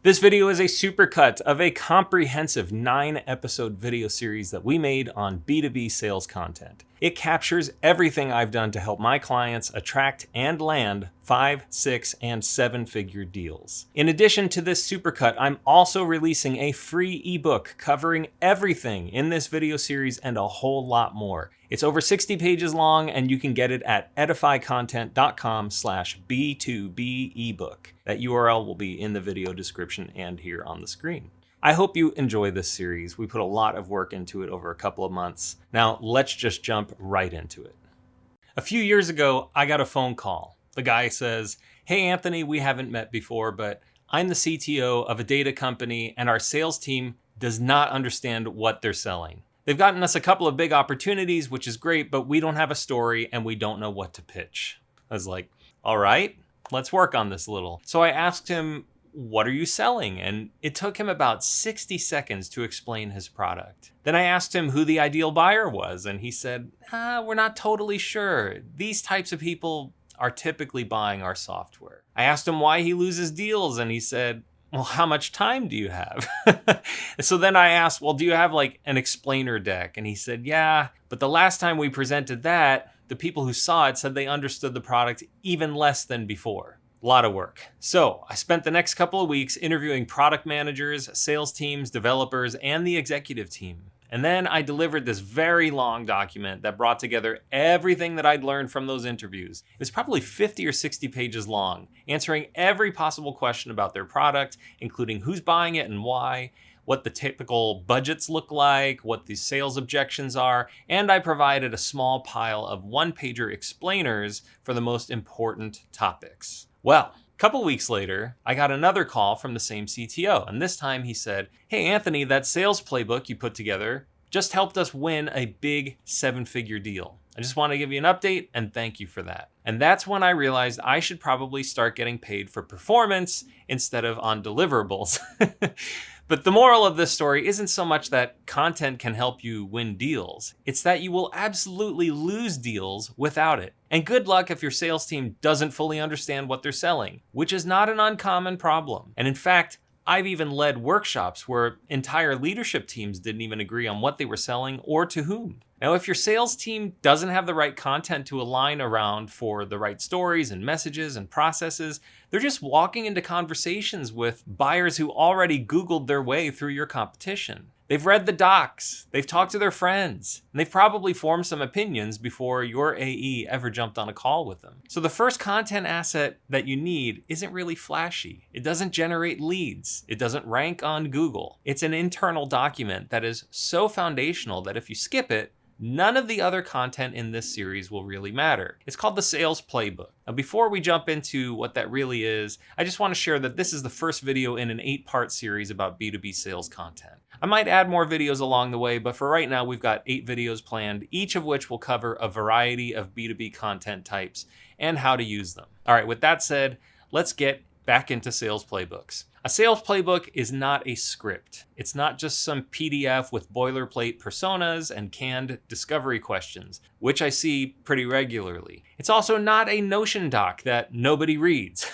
This video is a supercut of a comprehensive 9-episode video series that we made on B2B sales content. It captures everything I've done to help my clients attract and land 5, 6, and 7-figure deals. In addition to this supercut, I'm also releasing a free ebook covering everything in this video series and a whole lot more. It's over 60 pages long, and you can get it at edifycontent.com/B2B ebook. That URL will be in the video description and here on the screen. I hope you enjoy this series. We put a lot of work into it over a couple of months. Now, let's just jump right into it. A few years ago, I got a phone call. The guy says, "Hey Anthony, we haven't met before, but I'm the CTO of a data company and our sales team does not understand what they're selling. They've gotten us a couple of big opportunities, which is great, but we don't have a story and we don't know what to pitch." I was like, all right, let's work on this a little. So I asked him, "What are you selling?" And it took him about 60 seconds to explain his product. Then I asked him who the ideal buyer was, and he said, "We're not totally sure. These types of people are typically buying our software." I asked him why he loses deals, and he said, "Well, how much time do you have?" So then I asked, "Well, do you have like an explainer deck?" And he said, "Yeah, but the last time we presented that, the people who saw it said they understood the product even less than before." A lot of work. So I spent the next couple of weeks interviewing product managers, sales teams, developers, and the executive team. And then I delivered this very long document that brought together everything that I'd learned from those interviews. It was probably 50 or 60 pages long, answering every possible question about their product, including who's buying it and why, what the typical budgets look like, what the sales objections are, and I provided a small pile of one-pager explainers for the most important topics. Well, a couple weeks later, I got another call from the same CTO, and this time he said, "Hey Anthony, that sales playbook you put together just helped us win a big 7-figure deal. I just want to give you an update and thank you for that." And that's when I realized I should probably start getting paid for performance instead of on deliverables. But the moral of this story isn't so much that content can help you win deals. It's that you will absolutely lose deals without it. And good luck if your sales team doesn't fully understand what they're selling, which is not an uncommon problem. And in fact, I've even led workshops where entire leadership teams didn't even agree on what they were selling or to whom. Now, if your sales team doesn't have the right content to align around for the right stories and messages and processes, they're just walking into conversations with buyers who already Googled their way through your competition. They've read the docs, they've talked to their friends, and they've probably formed some opinions before your AE ever jumped on a call with them. So the first content asset that you need isn't really flashy. It doesn't generate leads. It doesn't rank on Google. It's an internal document that is so foundational that if you skip it, none of the other content in this series will really matter. It's called the Sales Playbook. Now, before we jump into what that really is, I just want to share that this is the first video in an 8-part series about B2B sales content. I might add more videos along the way, but for right now, we've got 8 videos planned, each of which will cover a variety of B2B content types and how to use them. All right, with that said, let's get back into sales playbooks. A sales playbook is not a script. It's not just some PDF with boilerplate personas and canned discovery questions, which I see pretty regularly. It's also not a Notion doc that nobody reads.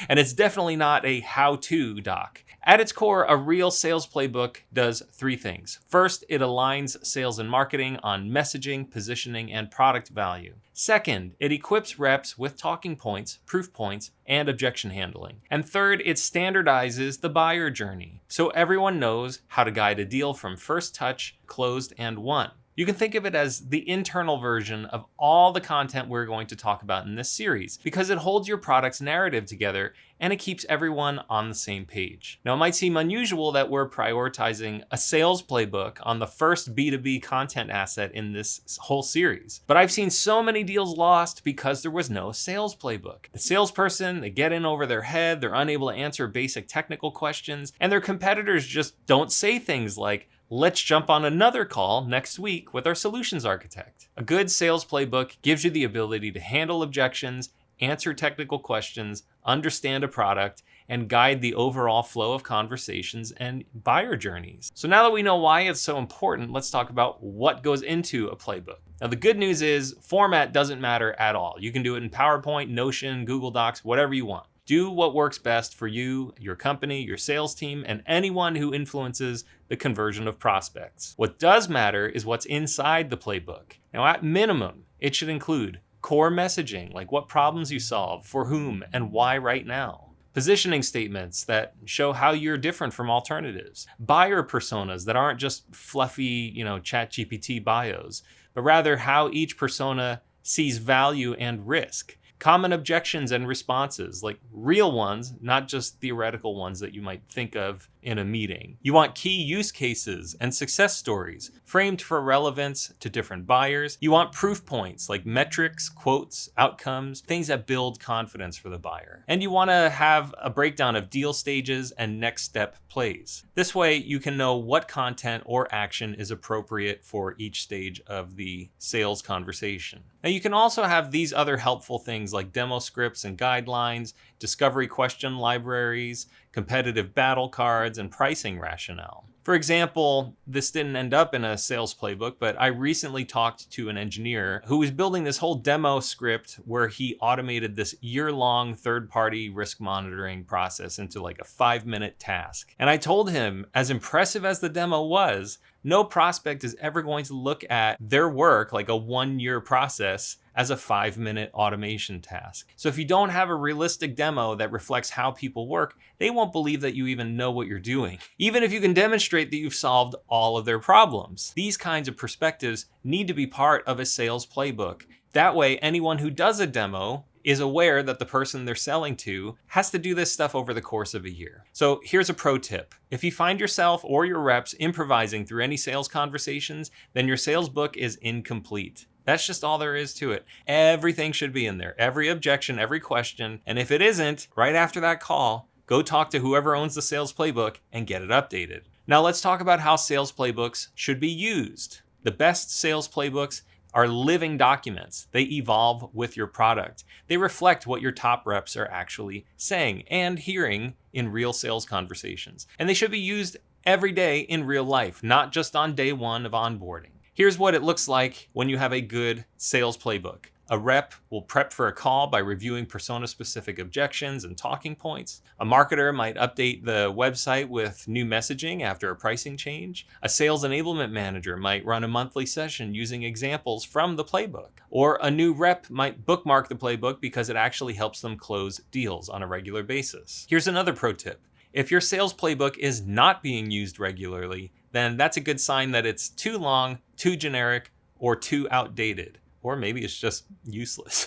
And it's definitely not a how-to doc. At its core, a real sales playbook does 3 things. First, it aligns sales and marketing on messaging, positioning, and product value. Second, it equips reps with talking points, proof points, and objection handling. And third, it standardizes the buyer journey, so everyone knows how to guide a deal from first touch, closed, and won. You can think of it as the internal version of all the content we're going to talk about in this series, because it holds your product's narrative together and it keeps everyone on the same page. Now, it might seem unusual that we're prioritizing a sales playbook on the first B2B content asset in this whole series, but I've seen so many deals lost because there was no sales playbook. The salesperson, they get in over their head, they're unable to answer basic technical questions, and their competitors just don't say things like, "Let's jump on another call next week with our solutions architect." A good sales playbook gives you the ability to handle objections, answer technical questions, understand a product, and guide the overall flow of conversations and buyer journeys. So now that we know why it's so important, let's talk about what goes into a playbook. Now, the good news is format doesn't matter at all. You can do it in PowerPoint, Notion, Google Docs, whatever you want. Do what works best for you, your company, your sales team, and anyone who influences the conversion of prospects. What does matter is what's inside the playbook. Now, at minimum, it should include core messaging, like what problems you solve, for whom, and why right now. Positioning statements that show how you're different from alternatives. Buyer personas that aren't just fluffy, ChatGPT bios, but rather how each persona sees value and risk. Common objections and responses, like real ones, not just theoretical ones that you might think of in a meeting. You want key use cases and success stories framed for relevance to different buyers. You want proof points like metrics, quotes, outcomes, things that build confidence for the buyer. And you want to have a breakdown of deal stages and next step plays. This way you can know what content or action is appropriate for each stage of the sales conversation. Now you can also have these other helpful things like demo scripts and guidelines, discovery question libraries, competitive battle cards, and pricing rationale. For example, this didn't end up in a sales playbook, but I recently talked to an engineer who was building this whole demo script where he automated this year-long third-party risk monitoring process into like a 5-minute task. And I told him, as impressive as the demo was, no prospect is ever going to look at their work, like a 1-year process, as a 5-minute automation task. So if you don't have a realistic demo that reflects how people work, they won't believe that you even know what you're doing, even if you can demonstrate that you've solved all of their problems. These kinds of perspectives need to be part of a sales playbook. That way, anyone who does a demo is aware that the person they're selling to has to do this stuff over the course of a year. So here's a pro tip. If you find yourself or your reps improvising through any sales conversations, then your sales book is incomplete. That's just all there is to it. Everything should be in there. Every objection, every question. And if it isn't, right after that call, go talk to whoever owns the sales playbook and get it updated. Now let's talk about how sales playbooks should be used. The best sales playbooks are living documents. They evolve with your product. They reflect what your top reps are actually saying and hearing in real sales conversations. And they should be used every day in real life, not just on day one of onboarding. Here's what it looks like when you have a good sales playbook. A rep will prep for a call by reviewing persona-specific objections and talking points. A marketer might update the website with new messaging after a pricing change. A sales enablement manager might run a monthly session using examples from the playbook. Or a new rep might bookmark the playbook because it actually helps them close deals on a regular basis. Here's another pro tip. If your sales playbook is not being used regularly, then that's a good sign that it's too long, too generic, or too outdated. Or maybe it's just useless.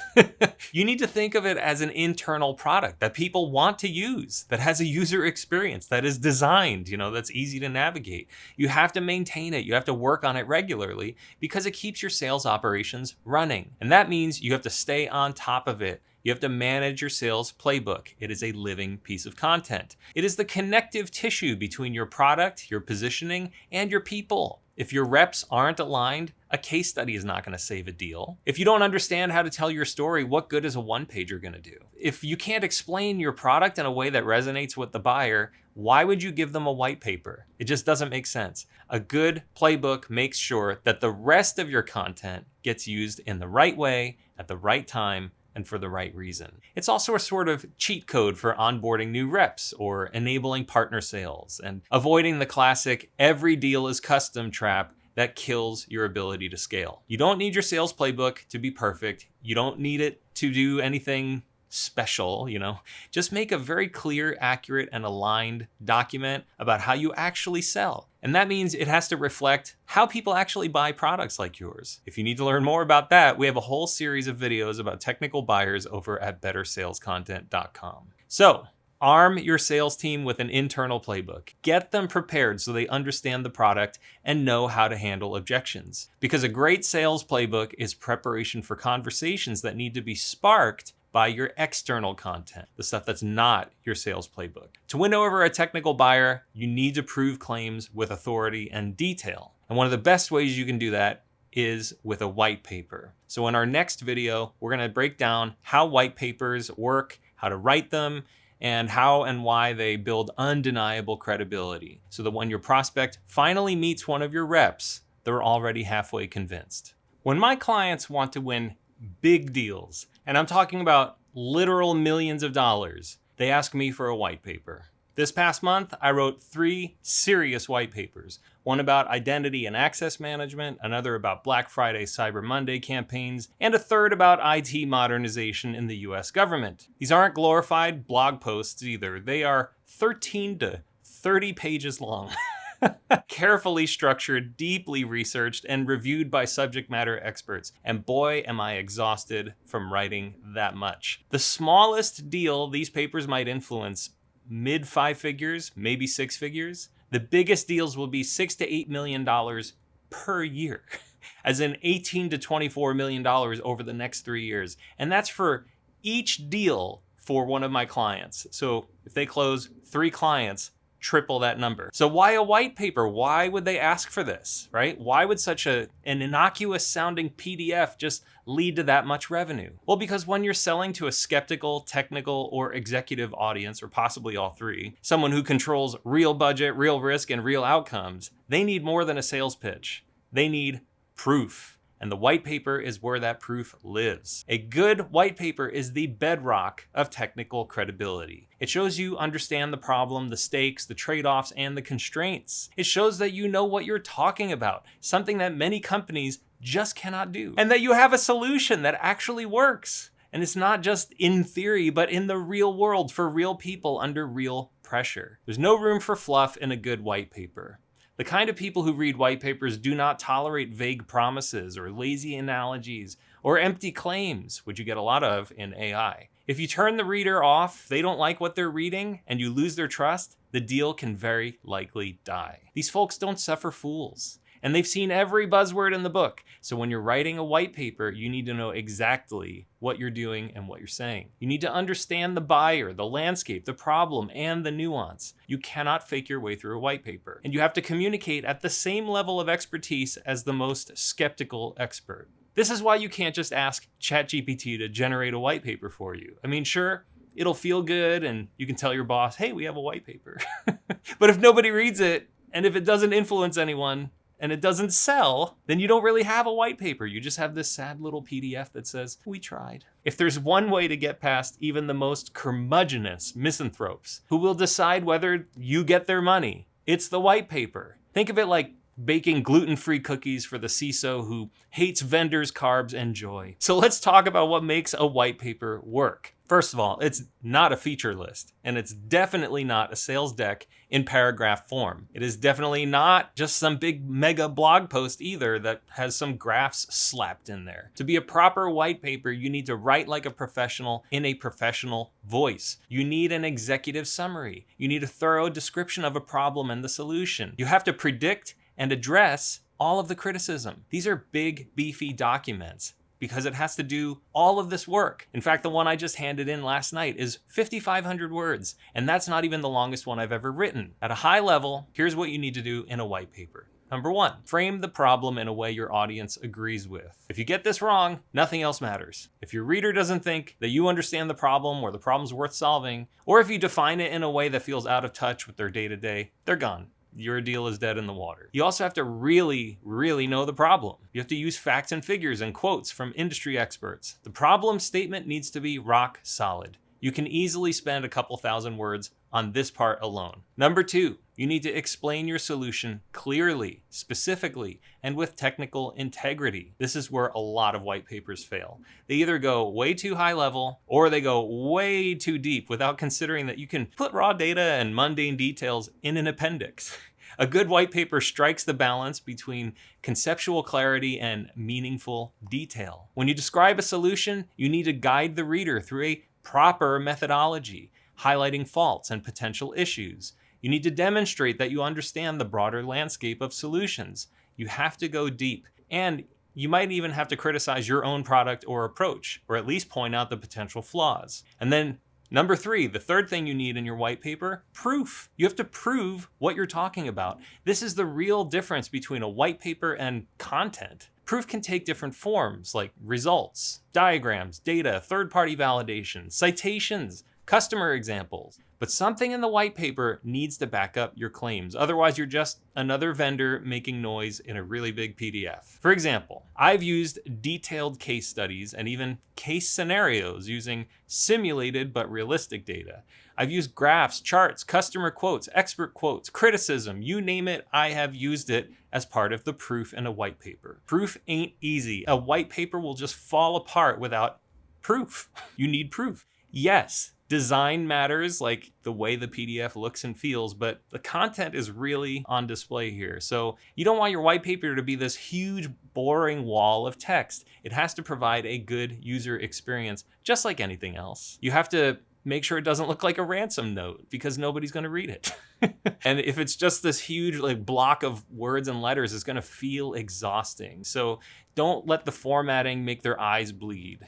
You need to think of it as an internal product that people want to use, that has a user experience, that is designed, that's easy to navigate. You have to maintain it. You have to work on it regularly because it keeps your sales operations running. And that means you have to stay on top of it. You have to manage your sales playbook. It is a living piece of content. It is the connective tissue between your product, your positioning, and your people. If your reps aren't aligned, a case study is not going to save a deal. If you don't understand how to tell your story, what good is a one-pager going to do? If you can't explain your product in a way that resonates with the buyer, why would you give them a white paper? It just doesn't make sense. A good playbook makes sure that the rest of your content gets used in the right way, at the right time, and for the right reason. It's also a sort of cheat code for onboarding new reps or enabling partner sales and avoiding the classic every deal is custom trap that kills your ability to scale. You don't need your sales playbook to be perfect. You don't need it to do anything special, just make a very clear, accurate, and aligned document about how you actually sell. And that means it has to reflect how people actually buy products like yours. If you need to learn more about that, we have a whole series of videos about technical buyers over at bettersalescontent.com. So, arm your sales team with an internal playbook. Get them prepared so they understand the product and know how to handle objections. Because a great sales playbook is preparation for conversations that need to be sparked by your external content, the stuff that's not your sales playbook. To win over a technical buyer, you need to prove claims with authority and detail. And one of the best ways you can do that is with a white paper. So in our next video, we're going to break down how white papers work, how to write them, and how and why they build undeniable credibility so that when your prospect finally meets one of your reps, they're already halfway convinced. When my clients want to win big deals, and I'm talking about literal millions of dollars, they ask me for a white paper. This past month, I wrote 3 serious white papers. One about identity and access management, another about Black Friday, Cyber Monday campaigns, and a third about IT modernization in the US government. These aren't glorified blog posts either. They are 13 to 30 pages long. Carefully structured, deeply researched, and reviewed by subject matter experts. And boy, am I exhausted from writing that much. The smallest deal these papers might influence, mid 5 figures, maybe 6 figures. The biggest deals will be $6 to $8 million per year, as in $18 to $24 million over the next 3 years. And that's for each deal for one of my clients. So if they close 3 clients, triple that number. So why a white paper? Why would they ask for this, right? Why would such an innocuous sounding PDF just lead to that much revenue? Well, because when you're selling to a skeptical, technical, or executive audience, or possibly all 3, someone who controls real budget, real risk, and real outcomes, they need more than a sales pitch. They need proof. And the white paper is where that proof lives. A good white paper is the bedrock of technical credibility. It shows you understand the problem, the stakes, the trade-offs, and the constraints. It shows that you know what you're talking about, something that many companies just cannot do. And that you have a solution that actually works. And it's not just in theory, but in the real world for real people under real pressure. There's no room for fluff in a good white paper. The kind of people who read white papers do not tolerate vague promises or lazy analogies or empty claims, which you get a lot of in AI. If you turn the reader off, they don't like what they're reading, and you lose their trust, the deal can very likely die. These folks don't suffer fools, and they've seen every buzzword in the book. So when you're writing a white paper, you need to know exactly what you're doing and what you're saying. You need to understand the buyer, the landscape, the problem, and the nuance. You cannot fake your way through a white paper. And you have to communicate at the same level of expertise as the most skeptical expert. This is why you can't just ask ChatGPT to generate a white paper for you. I mean, sure, it'll feel good and you can tell your boss, hey, we have a white paper. But if nobody reads it, and if it doesn't influence anyone, and it doesn't sell, then you don't really have a white paper. You just have this sad little PDF that says, we tried. If there's one way to get past even the most curmudgeonous misanthropes who will decide whether you get their money, it's the white paper. Think of it like baking gluten-free cookies for the CISO who hates vendors, carbs, and joy. So let's talk about what makes a white paper work. First of all, it's not a feature list, and it's definitely not a sales deck in paragraph form. It is definitely not just some big mega blog post either that has some graphs slapped in there. To be a proper white paper, you need to write like a professional in a professional voice. You need an executive summary. You need a thorough description of a problem and the solution. You have to predict and address all of the criticism. These are big, beefy documents, because it has to do all of this work. In fact, the one I just handed in last night is 5,500 words, and that's not even the longest one I've ever written. At a high level, here's what you need to do in a white paper. Number 1, frame the problem in a way your audience agrees with. If you get this wrong, nothing else matters. If your reader doesn't think that you understand the problem or the problem's worth solving, or if you define it in a way that feels out of touch with their day-to-day, they're gone. Your deal is dead in the water. You also have to really know the problem. You have to use facts and figures and quotes from industry experts. The problem statement needs to be rock solid. You can easily spend a couple thousand words on this part alone. Number 2, you need to explain your solution clearly, specifically, and with technical integrity. This is where a lot of white papers fail. They either go way too high level or they go way too deep without considering that you can put raw data and mundane details in an appendix. A good white paper strikes the balance between conceptual clarity and meaningful detail. When you describe a solution, you need to guide the reader through a proper methodology, highlighting faults and potential issues. You need to demonstrate that you understand the broader landscape of solutions. You have to go deep, and you might even have to criticize your own product or approach, or at least point out the potential flaws. And then number 3, the third thing you need in your white paper, proof. You have to prove what you're talking about. This is the real difference between a white paper and content. Proof can take different forms like results, diagrams, data, third-party validation, citations, customer examples. But something in the white paper needs to back up your claims. Otherwise, you're just another vendor making noise in a really big PDF. For example, I've used detailed case studies and even case scenarios using simulated but realistic data. I've used graphs, charts, customer quotes, expert quotes, criticism, you name it, I have used it as part of the proof in a white paper. Proof ain't easy. A white paper will just fall apart without proof. You need proof. Yes, design matters, like the way the PDF looks and feels, but the content is really on display here. So you don't want your white paper to be this huge, boring wall of text. It has to provide a good user experience, just like anything else. You have to make sure it doesn't look like a ransom note because nobody's going to read it. And if it's just this huge block of words and letters, it's going to feel exhausting. So don't let the formatting make their eyes bleed.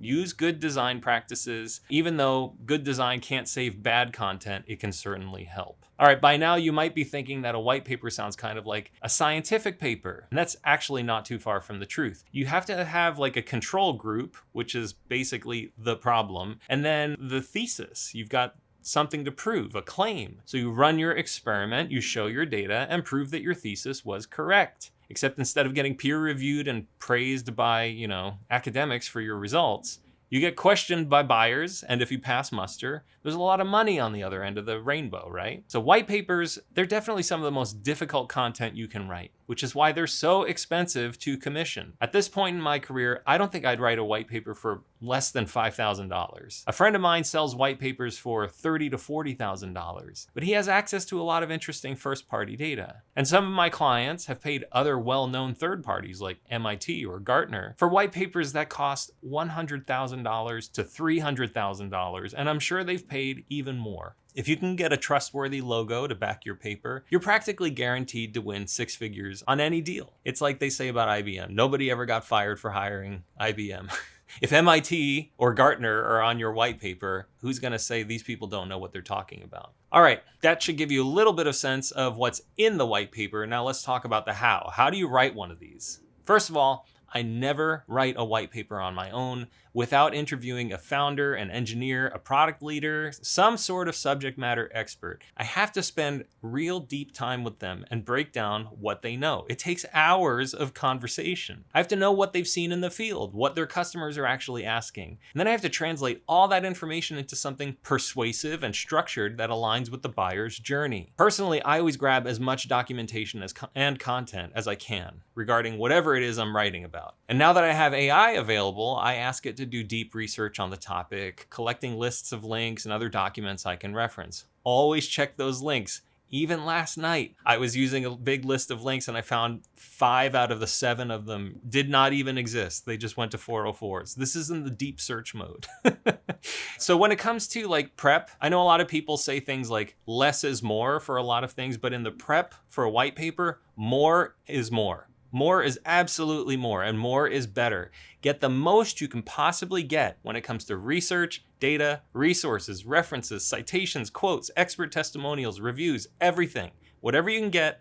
Use good design practices. Even though good design can't save bad content, it can certainly help. All right, by now you might be thinking that a white paper sounds kind of like a scientific paper, and that's actually not too far from the truth. You have to have a control group, which is basically the problem, and then the thesis. You've got something to prove, a claim. So you run your experiment, you show your data, and prove that your thesis was correct. Except instead of getting peer reviewed and praised by, academics for your results, you get questioned by buyers, and if you pass muster, there's a lot of money on the other end of the rainbow, right? So white papers, they're definitely some of the most difficult content you can write, which is why they're so expensive to commission. At this point in my career, I don't think I'd write a white paper for less than $5,000. A friend of mine sells white papers for $30,000 to $40,000, but he has access to a lot of interesting first-party data. And some of my clients have paid other well-known third parties like MIT or Gartner for white papers that cost $100,000 to $300,000, and I'm sure they've paid even more. If you can get a trustworthy logo to back your paper, you're practically guaranteed to win six figures on any deal. It's like they say about IBM. Nobody ever got fired for hiring IBM. If MIT or Gartner are on your white paper, who's going to say these people don't know what they're talking about? All right, that should give you a little bit of sense of what's in the white paper. Now let's talk about the how. How do you write one of these? First of all, I never write a white paper on my own without interviewing a founder, an engineer, a product leader, some sort of subject matter expert. I have to spend real deep time with them and break down what they know. It takes hours of conversation. I have to know what they've seen in the field, what their customers are actually asking. And then I have to translate all that information into something persuasive and structured that aligns with the buyer's journey. Personally, I always grab as much documentation and content as I can regarding whatever it is I'm writing about. And now that I have AI available, I ask it to do deep research on the topic, collecting lists of links and other documents I can reference. Always check those links. Even last night, I was using a big list of links and I found 5 out of the 7 of them did not even exist. They just went to 404s. This is in the deep search mode. So when it comes to prep, I know a lot of people say things like less is more for a lot of things, but in the prep for a white paper, more is more. More is absolutely more, and more is better. Get the most you can possibly get when it comes to research, data, resources, references, citations, quotes, expert testimonials, reviews, everything. Whatever you can get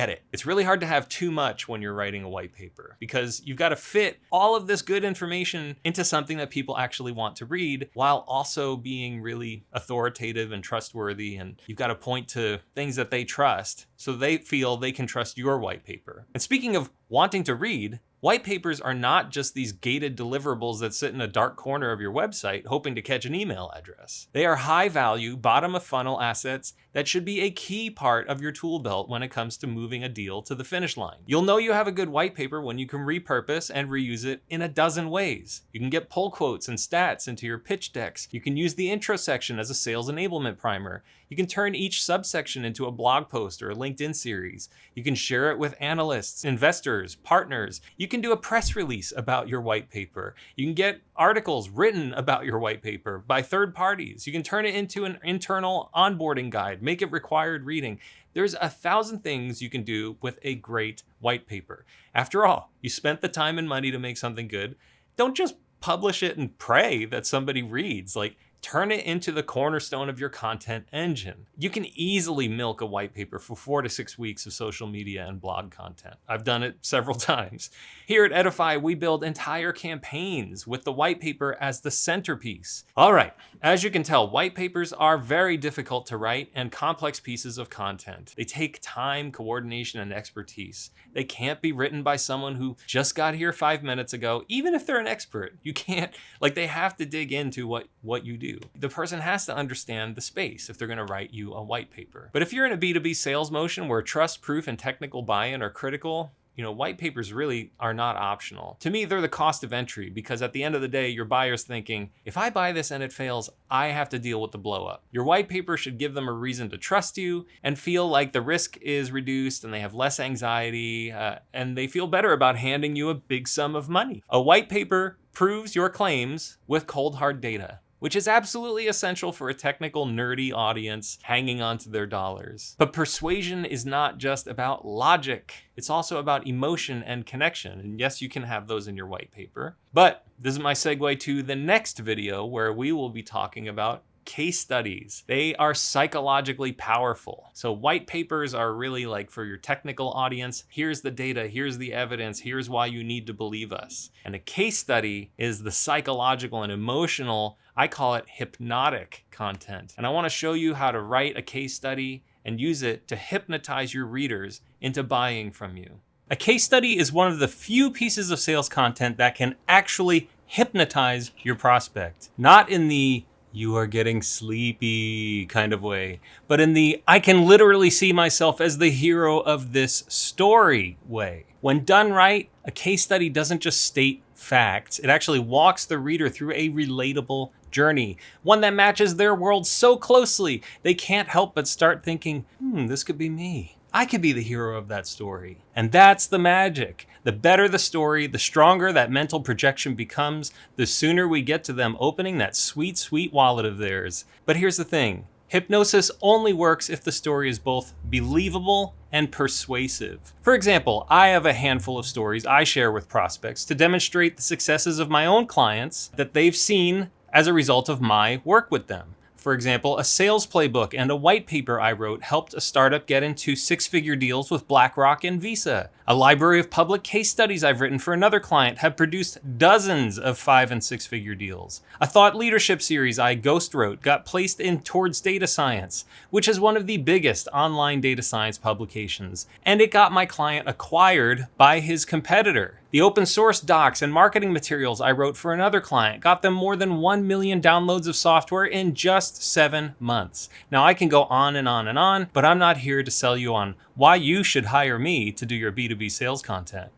it. It's really hard to have too much when you're writing a white paper because you've got to fit all of this good information into something that people actually want to read while also being really authoritative and trustworthy. And you've got to point to things that they trust so they feel they can trust your white paper. And speaking of wanting to read, white papers are not just these gated deliverables that sit in a dark corner of your website hoping to catch an email address. They are high-value, bottom-of-funnel assets that should be a key part of your tool belt when it comes to moving a deal to the finish line. You'll know you have a good white paper when you can repurpose and reuse it in a dozen ways. You can get pull quotes and stats into your pitch decks. You can use the intro section as a sales enablement primer. You can turn each subsection into a blog post or a LinkedIn series. You can share it with analysts, investors, partners. You can do a press release about your white paper. You can get articles written about your white paper by third parties. You can turn it into an internal onboarding guide, make it required reading. There's 1,000 things you can do with a great white paper. After all, you spent the time and money to make something good. Don't just publish it and pray that somebody reads. Turn it into the cornerstone of your content engine. You can easily milk a white paper for 4 to 6 weeks of social media and blog content. I've done it several times. Here at Edify, we build entire campaigns with the white paper as the centerpiece. All right, as you can tell, white papers are very difficult to write and complex pieces of content. They take time, coordination, and expertise. They can't be written by someone who just got here 5 minutes ago, even if they're an expert. You can't, they have to dig into what you do. The person has to understand the space if they're gonna write you a white paper. But if you're in a B2B sales motion where trust, proof, and technical buy-in are critical, white papers really are not optional. To me, they're the cost of entry, because at the end of the day, your buyer's thinking, if I buy this and it fails, I have to deal with the blow up. Your white paper should give them a reason to trust you and feel like the risk is reduced and they have less anxiety and they feel better about handing you a big sum of money. A white paper proves your claims with cold hard data, which is absolutely essential for a technical, nerdy audience hanging on to their dollars. But persuasion is not just about logic. It's also about emotion and connection. And yes, you can have those in your white paper. But this is my segue to the next video, where we will be talking about case studies. They are psychologically powerful. So white papers are really for your technical audience. Here's the data, here's the evidence, here's why you need to believe us. And a case study is the psychological and emotional, I call it hypnotic content. And I want to show you how to write a case study and use it to hypnotize your readers into buying from you. A case study is one of the few pieces of sales content that can actually hypnotize your prospect. Not in the "you are getting sleepy" kind of way, but in the "I can literally see myself as the hero of this story" way. When done right, a case study doesn't just state facts. It actually walks the reader through a relatable journey, one that matches their world so closely they can't help but start thinking, this could be me. I could be the hero of that story. And that's the magic. The better the story, the stronger that mental projection becomes, the sooner we get to them opening that sweet, sweet wallet of theirs. But here's the thing. Hypnosis only works if the story is both believable and persuasive. For example, I have a handful of stories I share with prospects to demonstrate the successes of my own clients that they've seen as a result of my work with them. For example, a sales playbook and a white paper I wrote helped a startup get into 6-figure deals with BlackRock and Visa. A library of public case studies I've written for another client have produced dozens of 5- and 6-figure deals. A thought leadership series I ghost wrote got placed in Towards Data Science, which is one of the biggest online data science publications, and it got my client acquired by his competitor. The open source docs and marketing materials I wrote for another client got them more than 1 million downloads of software in just 7 months. Now I can go on and on and on, but I'm not here to sell you on why you should hire me to do your B2B sales content.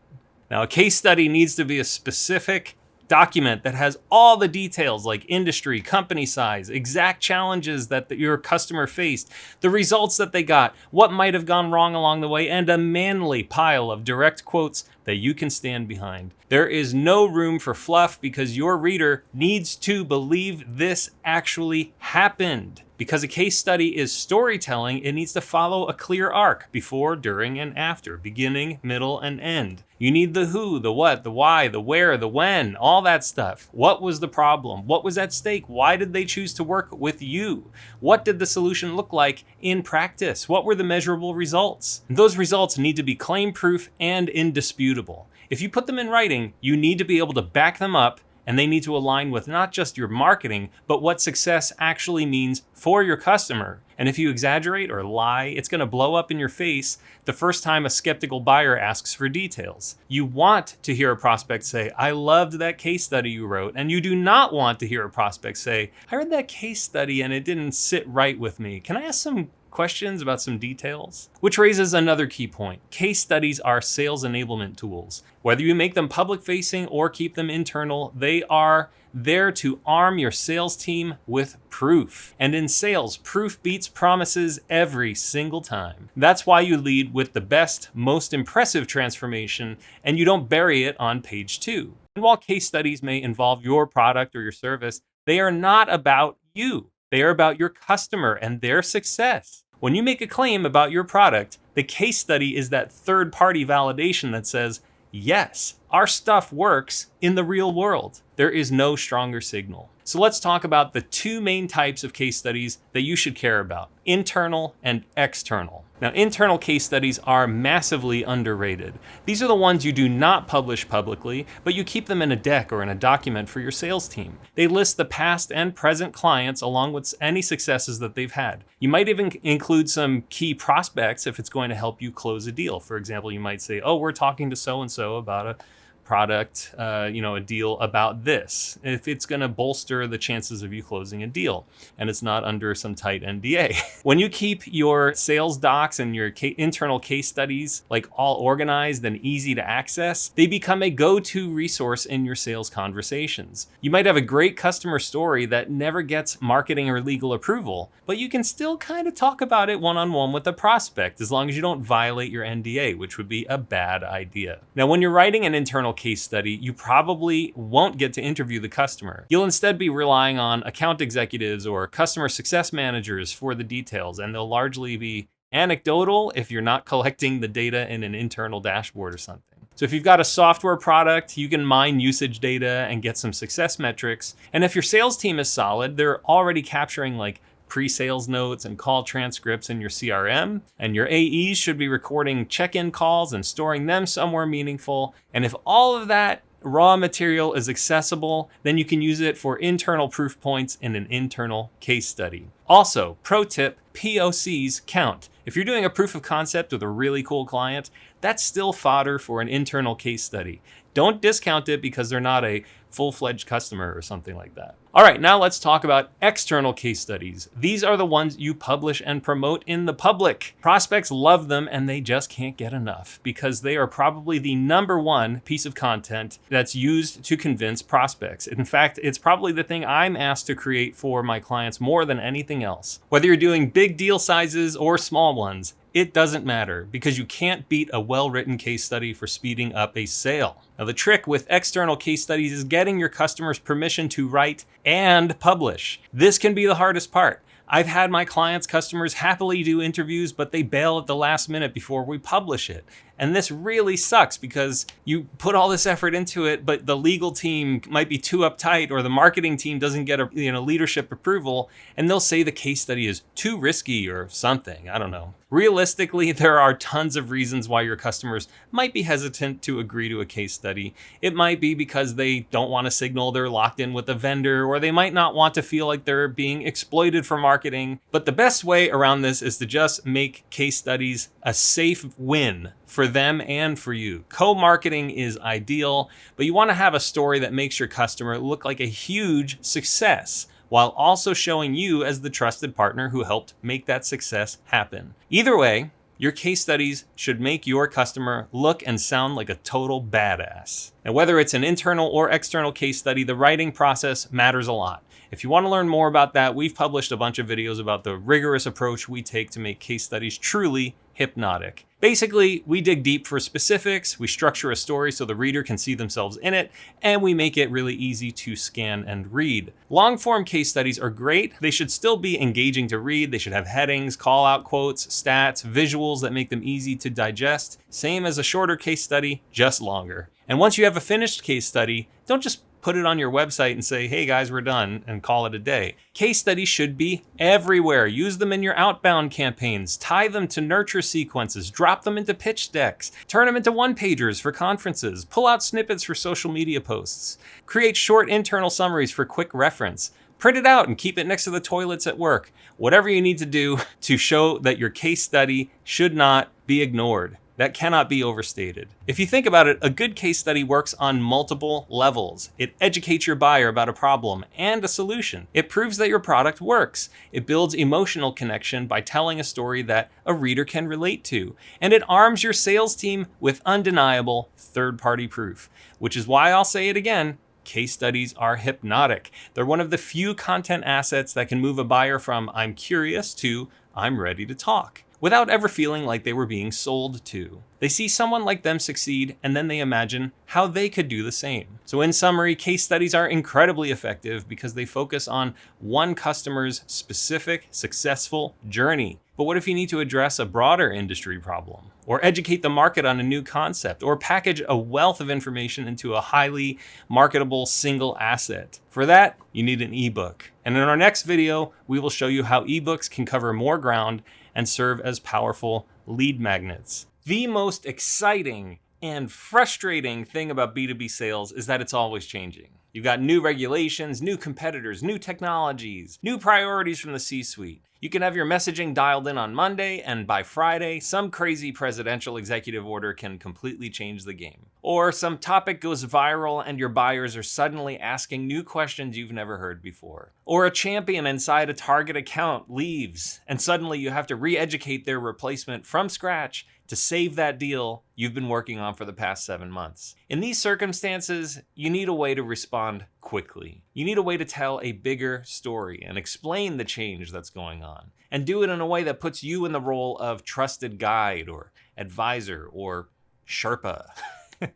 Now a case study needs to be a specific document that has all the details like industry, company size, exact challenges that your customer faced, the results that they got, what might have gone wrong along the way, and a manly pile of direct quotes that you can stand behind. There is no room for fluff because your reader needs to believe this actually happened. Because a case study is storytelling, it needs to follow a clear arc before, during, and after, beginning, middle, and end. You need the who, the what, the why, the where, the when, all that stuff. What was the problem? What was at stake? Why did they choose to work with you? What did the solution look like in practice? What were the measurable results? And those results need to be claim-proof and indisputable. If you put them in writing, you need to be able to back them up, and they need to align with not just your marketing, but what success actually means for your customer. And if you exaggerate or lie, it's going to blow up in your face the first time a skeptical buyer asks for details. You want to hear a prospect say, "I loved that case study you wrote," and you do not want to hear a prospect say, "I read that case study and it didn't sit right with me. Can I ask some questions about some details?" Which raises another key point. Case studies are sales enablement tools. Whether you make them public facing or keep them internal, they are there to arm your sales team with proof. And in sales, proof beats promises every single time. That's why you lead with the best, most impressive transformation, and you don't bury it on page 2. And while case studies may involve your product or your service, they are not about you. They are about your customer and their success. When you make a claim about your product, the case study is that third-party validation that says, yes, our stuff works in the real world. There is no stronger signal. So let's talk about the two main types of case studies that you should care about: internal and external. Now, internal case studies are massively underrated. These are the ones you do not publish publicly, but you keep them in a deck or in a document for your sales team. They list the past and present clients along with any successes that they've had. You might even include some key prospects if it's going to help you close a deal. For example, you might say, oh, we're talking to so-and-so about a product, a deal about this, if it's going to bolster the chances of you closing a deal and it's not under some tight NDA. When you keep your sales docs and your internal case studies like all organized and easy to access, they become a go-to resource in your sales conversations. You might have a great customer story that never gets marketing or legal approval, but you can still kind of talk about it one-on-one with a prospect as long as you don't violate your NDA, which would be a bad idea. Now, when you're writing an internal case study, you probably won't get to interview the customer. You'll instead be relying on account executives or customer success managers for the details, and they'll largely be anecdotal if you're not collecting the data in an internal dashboard or something. So if you've got a software product, you can mine usage data and get some success metrics. And if your sales team is solid, they're already capturing like pre-sales notes and call transcripts in your CRM, and your AEs should be recording check-in calls and storing them somewhere meaningful. And if all of that raw material is accessible, then you can use it for internal proof points in an internal case study. Also, pro tip, POCs count. If you're doing a proof of concept with a really cool client, that's still fodder for an internal case study. Don't discount it because they're not a full-fledged customer or something like that. All right, now let's talk about external case studies. These are the ones you publish and promote in the public. Prospects love them and they just can't get enough because they are probably the number one piece of content that's used to convince prospects. In fact, it's probably the thing I'm asked to create for my clients more than anything else. Whether you're doing big deal sizes or small ones, it doesn't matter because you can't beat a well-written case study for speeding up a sale. Now, the trick with external case studies is getting your customers permission to write and publish. This can be the hardest part. I've had my clients' customers happily do interviews, but they bail at the last minute before we publish it. And this really sucks because you put all this effort into it, but the legal team might be too uptight or the marketing team doesn't get a leadership approval, and they'll say the case study is too risky or something. I don't know. Realistically, there are tons of reasons why your customers might be hesitant to agree to a case study. It might be because they don't want to signal they're locked in with a vendor, or they might not want to feel like they're being exploited for marketing. But the best way around this is to just make case studies a safe win for them and for you. Co-marketing is ideal, but you want to have a story that makes your customer look like a huge success, while also showing you as the trusted partner who helped make that success happen. Either way, your case studies should make your customer look and sound like a total badass. Now, whether it's an internal or external case study, the writing process matters a lot. If you want to learn more about that, we've published a bunch of videos about the rigorous approach we take to make case studies truly hypnotic. Basically, we dig deep for specifics, we structure a story so the reader can see themselves in it, and we make it really easy to scan and read. Long-form case studies are great. They should still be engaging to read. They should have headings, call-out quotes, stats, visuals that make them easy to digest. Same as a shorter case study, just longer. And once you have a finished case study, don't just put it on your website and say, hey guys, we're done, and call it a day. Case studies should be everywhere. Use them in your outbound campaigns, tie them to nurture sequences, drop them into pitch decks, turn them into one-pagers for conferences, pull out snippets for social media posts, create short internal summaries for quick reference, print it out and keep it next to the toilets at work. Whatever you need to do to show that your case study should not be ignored. That cannot be overstated. If you think about it, a good case study works on multiple levels. It educates your buyer about a problem and a solution. It proves that your product works. It builds emotional connection by telling a story that a reader can relate to. And it arms your sales team with undeniable third-party proof, which is why I'll say it again. Case studies are hypnotic. They're one of the few content assets that can move a buyer from I'm curious to I'm ready to talk, without ever feeling like they were being sold to. They see someone like them succeed, and then they imagine how they could do the same. So in summary, case studies are incredibly effective because they focus on one customer's specific successful journey. But what if you need to address a broader industry problem? or educate the market on a new concept, or package a wealth of information into a highly marketable single asset. For that, you need an ebook. And in our next video, we will show you how ebooks can cover more ground and serve as powerful lead magnets. The most exciting and frustrating thing about B2B sales is that it's always changing. You've got new regulations, new competitors, new technologies, new priorities from the C-suite. You can have your messaging dialed in on Monday, and by Friday, some crazy presidential executive order can completely change the game. Or some topic goes viral and your buyers are suddenly asking new questions you've never heard before. Or a champion inside a target account leaves, and suddenly you have to re-educate their replacement from scratch to save that deal you've been working on for the past 7 months. In these circumstances, you need a way to respond quickly. You need a way to tell a bigger story and explain the change that's going on, and do it in a way that puts you in the role of trusted guide or advisor or Sherpa.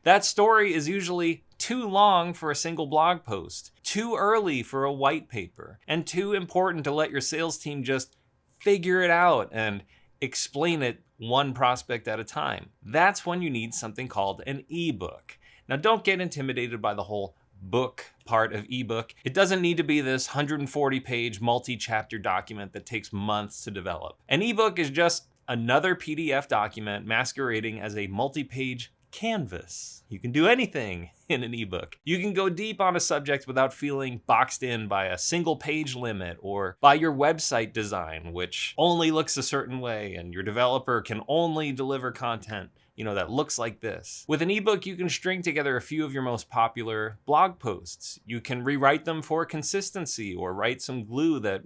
That story is usually too long for a single blog post, too early for a white paper, and too important to let your sales team just figure it out and explain it one prospect at a time. That's when you need something called an ebook. Now, don't get intimidated by the whole book part of ebook. It doesn't need to be this 140-page multi-chapter document that takes months to develop. An ebook is just another PDF document masquerading as a multi-page canvas. You can do anything in an ebook. You can go deep on a subject without feeling boxed in by a single page limit or by your website design, which only looks a certain way, and your developer can only deliver content that looks like this. With an ebook, you can string together a few of your most popular blog posts. You can rewrite them for consistency or write some glue that,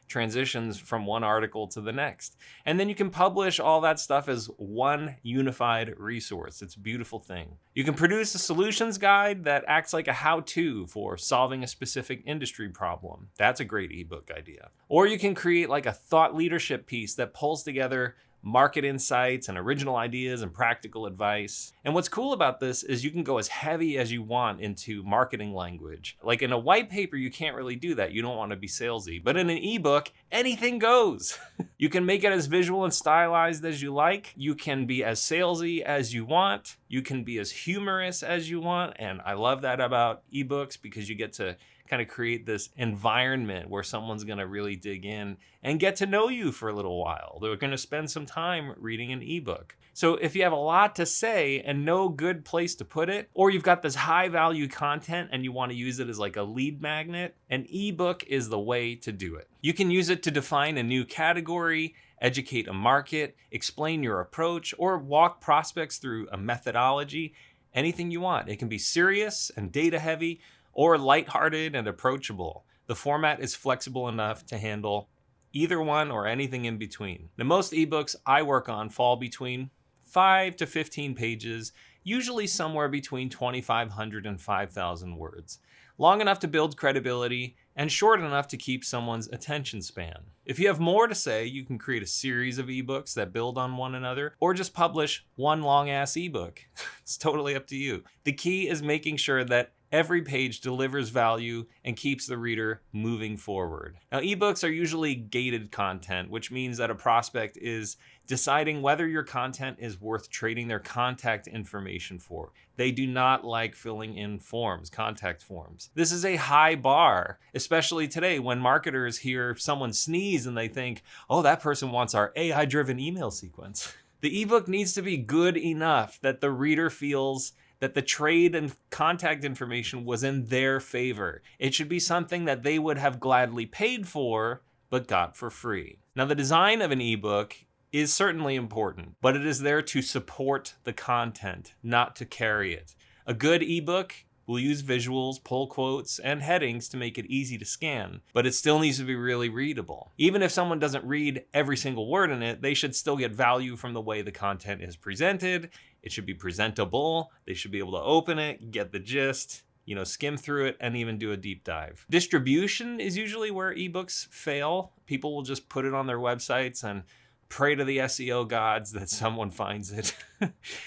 transitions from one article to the next. And then you can publish all that stuff as one unified resource. It's a beautiful thing. You can produce a solutions guide that acts like a how-to for solving a specific industry problem. That's a great ebook idea. Or you can create like a thought leadership piece that pulls together market insights and original ideas and practical advice. And what's cool about this is you can go as heavy as you want into marketing language. Like in a white paper, you can't really do that. You don't want to be salesy. But in an ebook, anything goes. You can make it as visual and stylized as you like. You can be as salesy as you want. You can be as humorous as you want. And I love that about ebooks because you get to kind of create this environment where someone's going to really dig in and get to know you for a little while. They're going to spend some time reading an ebook. So if you have a lot to say and no good place to put it, or you've got this high value content and you want to use it as like a lead magnet, an ebook is the way to do it. You can use it to define a new category, educate a market, explain your approach, or walk prospects through a methodology, anything you want. It can be serious and data heavy, or lighthearted and approachable. The format is flexible enough to handle either one or anything in between. Now, most ebooks I work on fall between 5 to 15 pages, usually somewhere between 2,500 and 5,000 words. Long enough to build credibility and short enough to keep someone's attention span. If you have more to say, you can create a series of ebooks that build on one another, or just publish one long-ass ebook. It's totally up to you. The key is making sure that every page delivers value and keeps the reader moving forward. Now, ebooks are usually gated content, which means that a prospect is deciding whether your content is worth trading their contact information for. They do not like filling in forms, contact forms. This is a high bar, especially today when marketers hear someone sneeze and they think, oh, that person wants our AI-driven email sequence. The ebook needs to be good enough that the reader feels that the trade and contact information was in their favor. It should be something that they would have gladly paid for, but got for free. Now, the design of an ebook is certainly important, but it is there to support the content, not to carry it. A good ebook will use visuals, pull quotes, and headings to make it easy to scan, but it still needs to be really readable. Even if someone doesn't read every single word in it, they should still get value from the way the content is presented. It should be presentable. They should be able to open it, get the gist, skim through it, and even do a deep dive. Distribution is usually where ebooks fail. People will just put it on their websites and pray to the SEO gods that someone finds it.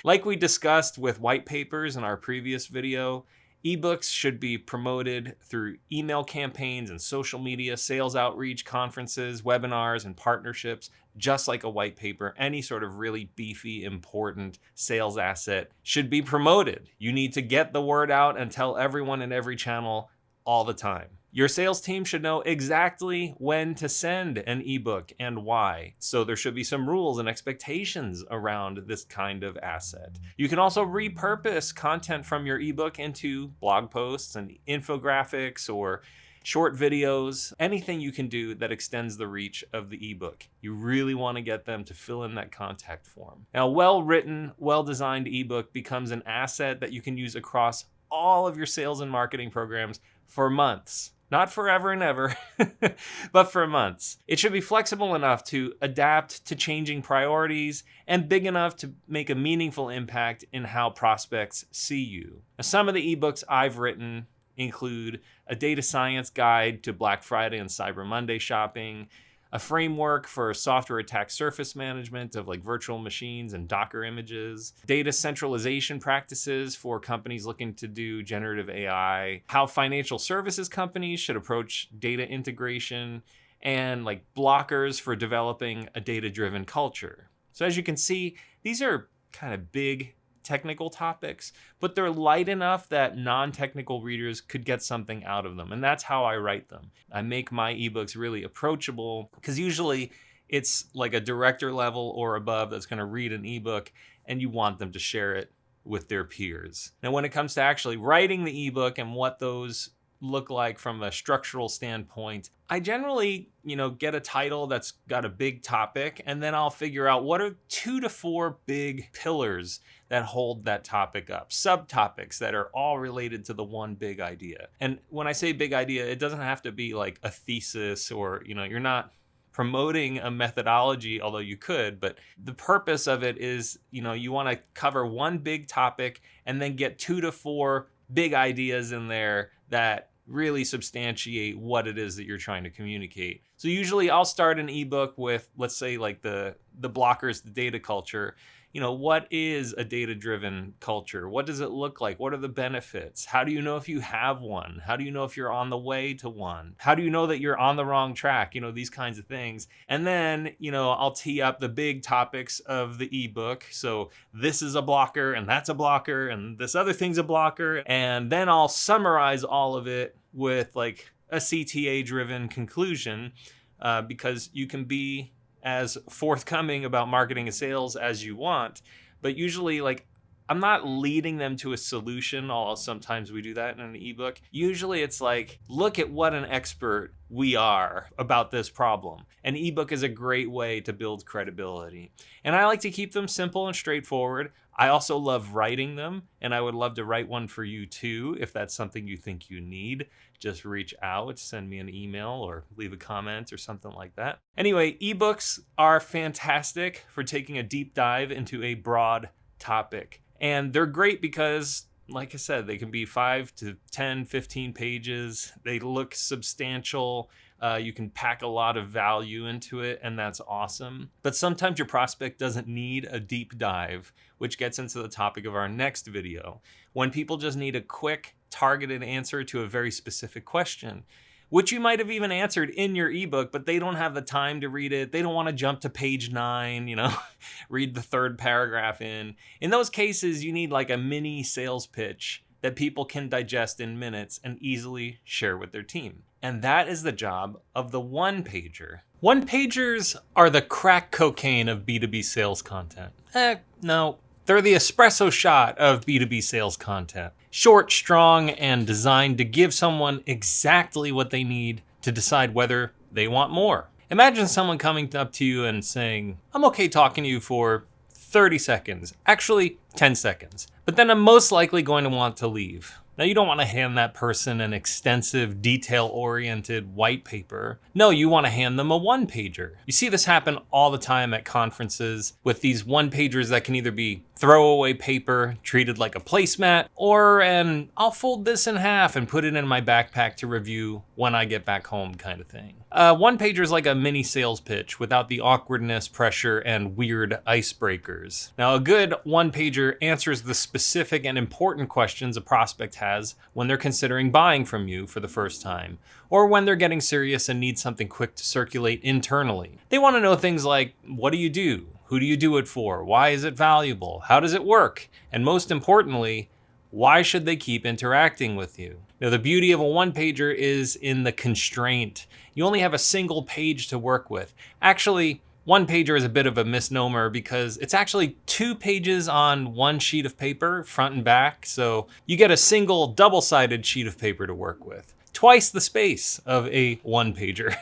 Like we discussed with white papers in our previous video, Ebooks should be promoted through email campaigns and social media, sales outreach, conferences, webinars, and partnerships, just like a white paper. Any sort of really beefy, important sales asset should be promoted. You need to get the word out and tell everyone in every channel all the time. Your sales team should know exactly when to send an ebook and why. So there should be some rules and expectations around this kind of asset. You can also repurpose content from your ebook into blog posts and infographics or short videos, anything you can do that extends the reach of the ebook. You really want to get them to fill in that contact form. Now, a well-written, well-designed ebook becomes an asset that you can use across all of your sales and marketing programs for months. Not forever and ever, but for months. It should be flexible enough to adapt to changing priorities and big enough to make a meaningful impact in how prospects see you. Now, some of the ebooks I've written include a data science guide to Black Friday and Cyber Monday shopping, a framework for software attack surface management of like virtual machines and Docker images, data centralization practices for companies looking to do generative AI, how financial services companies should approach data integration, and like blockers for developing a data-driven culture. So as you can see, these are kind of big technical topics, but they're light enough that non-technical readers could get something out of them. And that's how I write them. I make my ebooks really approachable because usually it's like a director level or above that's going to read an ebook and you want them to share it with their peers. Now, when it comes to actually writing the ebook and what those look like from a structural standpoint, I generally, get a title that's got a big topic, and then I'll figure out what are 2 to 4 big pillars that hold that topic up, subtopics that are all related to the one big idea. And when I say big idea, it doesn't have to be like a thesis or, you're not promoting a methodology, although you could, but the purpose of it is, you want to cover one big topic and then get 2 to 4 big ideas in there that really substantiate what it is that you're trying to communicate. So usually I'll start an ebook with, let's say, like the blockers, the data culture. What is a data-driven culture? What does it look like? What are the benefits? How do you know if you have one? How do you know if you're on the way to one? How do you know that you're on the wrong track? These kinds of things. And then, I'll tee up the big topics of the ebook. So this is a blocker and that's a blocker and this other thing's a blocker. And then I'll summarize all of it with like a CTA-driven conclusion because you can be as forthcoming about marketing and sales as you want, but usually I'm not leading them to a solution, although sometimes we do that in an ebook. Usually it's like, look at what an expert we are about this problem. An ebook is a great way to build credibility. And I like to keep them simple and straightforward. I also love writing them, and I would love to write one for you too. If that's something you think you need, just reach out, send me an email or leave a comment or something like that. Anyway, ebooks are fantastic for taking a deep dive into a broad topic. And they're great because, like I said, they can be 5 to 10, 15 pages. They look substantial. You can pack a lot of value into it, and that's awesome. But sometimes your prospect doesn't need a deep dive, which gets into the topic of our next video. When people just need a quick, targeted answer to a very specific question, which you might have even answered in your ebook, but they don't have the time to read it. They don't want to jump to page 9, read the 3rd paragraph in. In those cases, you need like a mini sales pitch that people can digest in minutes and easily share with their team. And that is the job of the one-pager. One-pagers are the crack cocaine of B2B sales content. No, they're the espresso shot of B2B sales content. Short, strong, and designed to give someone exactly what they need to decide whether they want more. Imagine someone coming up to you and saying, I'm okay talking to you for 30 seconds, actually 10 seconds, but then I'm most likely going to want to leave. Now, you don't want to hand that person an extensive, detail-oriented white paper. No, you want to hand them a one-pager. You see this happen all the time at conferences with these one-pagers that can either be throwaway paper treated like a placemat, or an I'll fold this in half and put it in my backpack to review when I get back home kind of thing. One pager is like a mini sales pitch without the awkwardness, pressure, and weird icebreakers. Now, a good one pager answers the specific and important questions a prospect has when they're considering buying from you for the first time, or when they're getting serious and need something quick to circulate internally. They want to know things like, what do you do? Who do you do it for? Why is it valuable? How does it work? And most importantly, why should they keep interacting with you? Now, the beauty of a one-pager is in the constraint. You only have a single page to work with. Actually, one pager is a bit of a misnomer because it's actually 2 pages on one sheet of paper, front and back. So you get a single double-sided sheet of paper to work with. Twice the space of a one pager.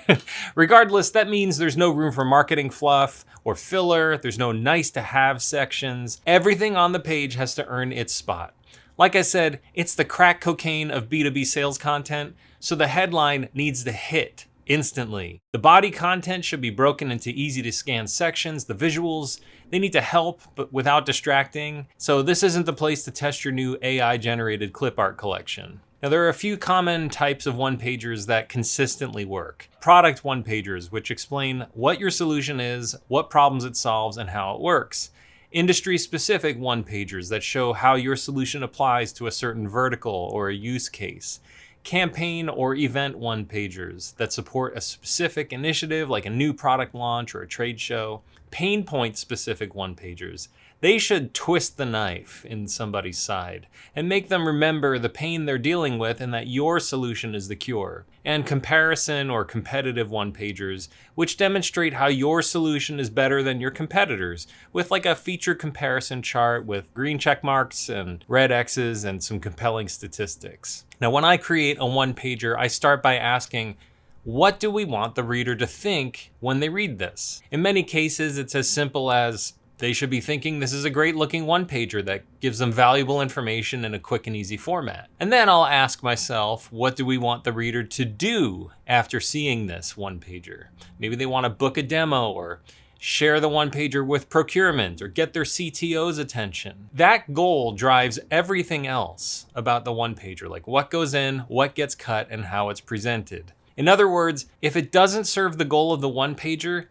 Regardless, that means there's no room for marketing fluff or filler. There's no nice to have sections. Everything on the page has to earn its spot. Like I said, it's the crack cocaine of B2B sales content, so the headline needs to hit instantly. The body content should be broken into easy to scan sections. The visuals, they need to help, but without distracting. So this isn't the place to test your new AI generated clip art collection. Now, there are a few common types of one-pagers that consistently work. Product one-pagers, which explain what your solution is, what problems it solves, and how it works. Industry-specific one-pagers that show how your solution applies to a certain vertical or a use case. Campaign or event one-pagers that support a specific initiative like a new product launch or a trade show. Pain point-specific one-pagers. They should twist the knife in somebody's side and make them remember the pain they're dealing with and that your solution is the cure. And comparison or competitive one-pagers, which demonstrate how your solution is better than your competitors, with like a feature comparison chart with green check marks and red X's and some compelling statistics. Now, when I create a one-pager, I start by asking, what do we want the reader to think when they read this? In many cases, it's as simple as, they should be thinking this is a great looking one-pager that gives them valuable information in a quick and easy format. And then I'll ask myself, what do we want the reader to do after seeing this one-pager? Maybe they want to book a demo or share the one-pager with procurement or get their CTO's attention. That goal drives everything else about the one-pager, like what goes in, what gets cut, and how it's presented. In other words, if it doesn't serve the goal of the one-pager,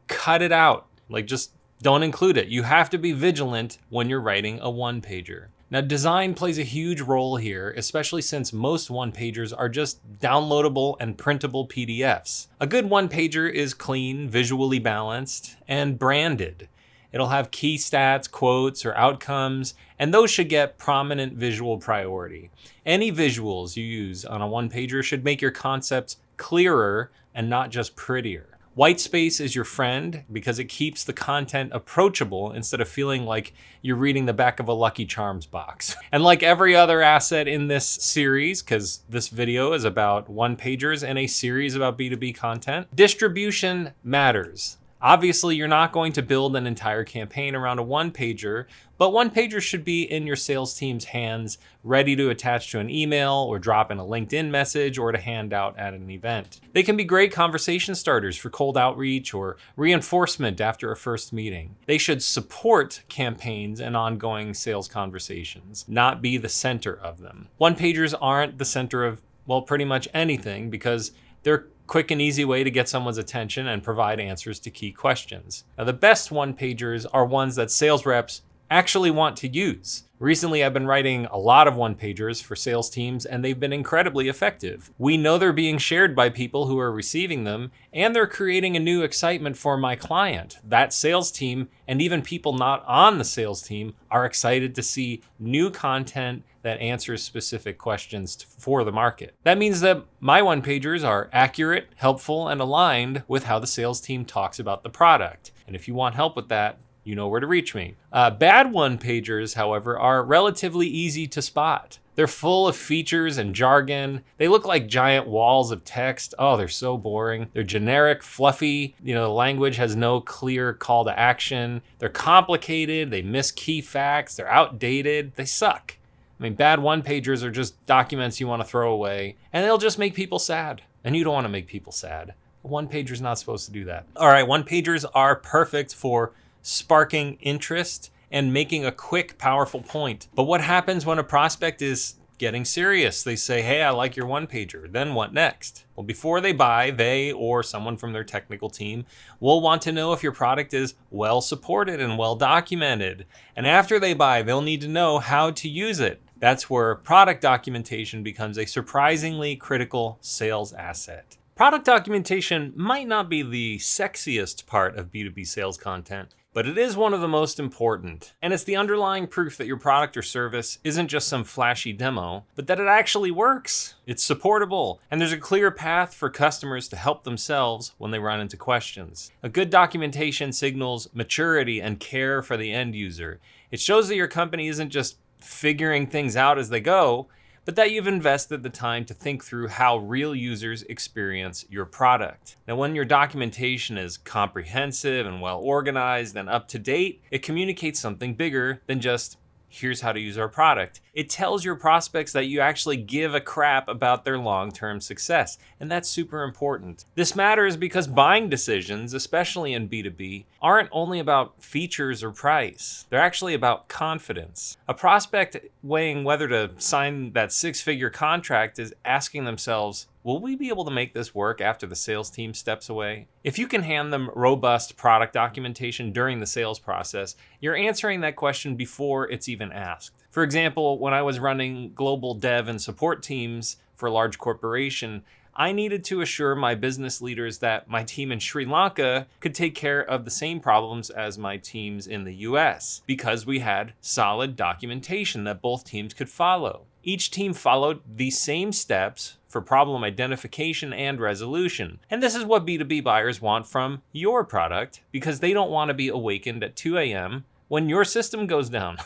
cut it out. Like, just don't include it. You have to be vigilant when you're writing a one-pager. Now, design plays a huge role here, especially since most one-pagers are just downloadable and printable PDFs. A good one-pager is clean, visually balanced, and branded. It'll have key stats, quotes, or outcomes, and those should get prominent visual priority. Any visuals you use on a one-pager should make your concepts clearer and not just prettier. White space is your friend because it keeps the content approachable instead of feeling like you're reading the back of a Lucky Charms box. And like every other asset in this series, because this video is about one-pagers and a series about B2B content, distribution matters. Obviously, you're not going to build an entire campaign around a one-pager, but one-pagers should be in your sales team's hands, ready to attach to an email or drop in a LinkedIn message or to hand out at an event. They can be great conversation starters for cold outreach or reinforcement after a first meeting. They should support campaigns and ongoing sales conversations, not be the center of them. One-pagers aren't the center of, well, pretty much anything because they're quick and easy way to get someone's attention and provide answers to key questions. Now, the best one-pagers are ones that sales reps actually want to use. Recently, I've been writing a lot of one-pagers for sales teams, and they've been incredibly effective. We know they're being shared by people who are receiving them, and they're creating a new excitement for my client. That sales team, and even people not on the sales team, are excited to see new content that answers specific questions for the market. That means that my one-pagers are accurate, helpful, and aligned with how the sales team talks about the product. And if you want help with that, you know where to reach me. Bad one-pagers, however, are relatively easy to spot. They're full of features and jargon. They look like giant walls of text. Oh, they're so boring. They're generic, fluffy. The language has no clear call to action. They're complicated. They miss key facts. They're outdated. They suck. I mean, bad one-pagers are just documents you want to throw away, and they'll just make people sad. And you don't want to make people sad. A one-pager's not supposed to do that. All right, one-pagers are perfect for sparking interest and making a quick, powerful point. But what happens when a prospect is getting serious? They say, hey, I like your one-pager. Then what next? Well, before they buy, they or someone from their technical team will want to know if your product is well supported and well documented. And after they buy, they'll need to know how to use it. That's where product documentation becomes a surprisingly critical sales asset. Product documentation might not be the sexiest part of B2B sales content, but it is one of the most important. And it's the underlying proof that your product or service isn't just some flashy demo, but that it actually works. It's supportable, and there's a clear path for customers to help themselves when they run into questions. A good documentation signals maturity and care for the end user. It shows that your company isn't just figuring things out as they go, but that you've invested the time to think through how real users experience your product. Now, when your documentation is comprehensive and well organized and up to date, it communicates something bigger than just, here's how to use our product. It tells your prospects that you actually give a crap about their long-term success, and that's super important. This matters because buying decisions, especially in B2B, aren't only about features or price. They're actually about confidence. A prospect weighing whether to sign that six-figure contract is asking themselves, will we be able to make this work after the sales team steps away? If you can hand them robust product documentation during the sales process, you're answering that question before it's even asked. For example, when I was running global dev and support teams for a large corporation, I needed to assure my business leaders that my team in Sri Lanka could take care of the same problems as my teams in the US, because we had solid documentation that both teams could follow. Each team followed the same steps for problem identification and resolution. And this is what B2B buyers want from your product, because they don't want to be awakened at 2 a.m. when your system goes down.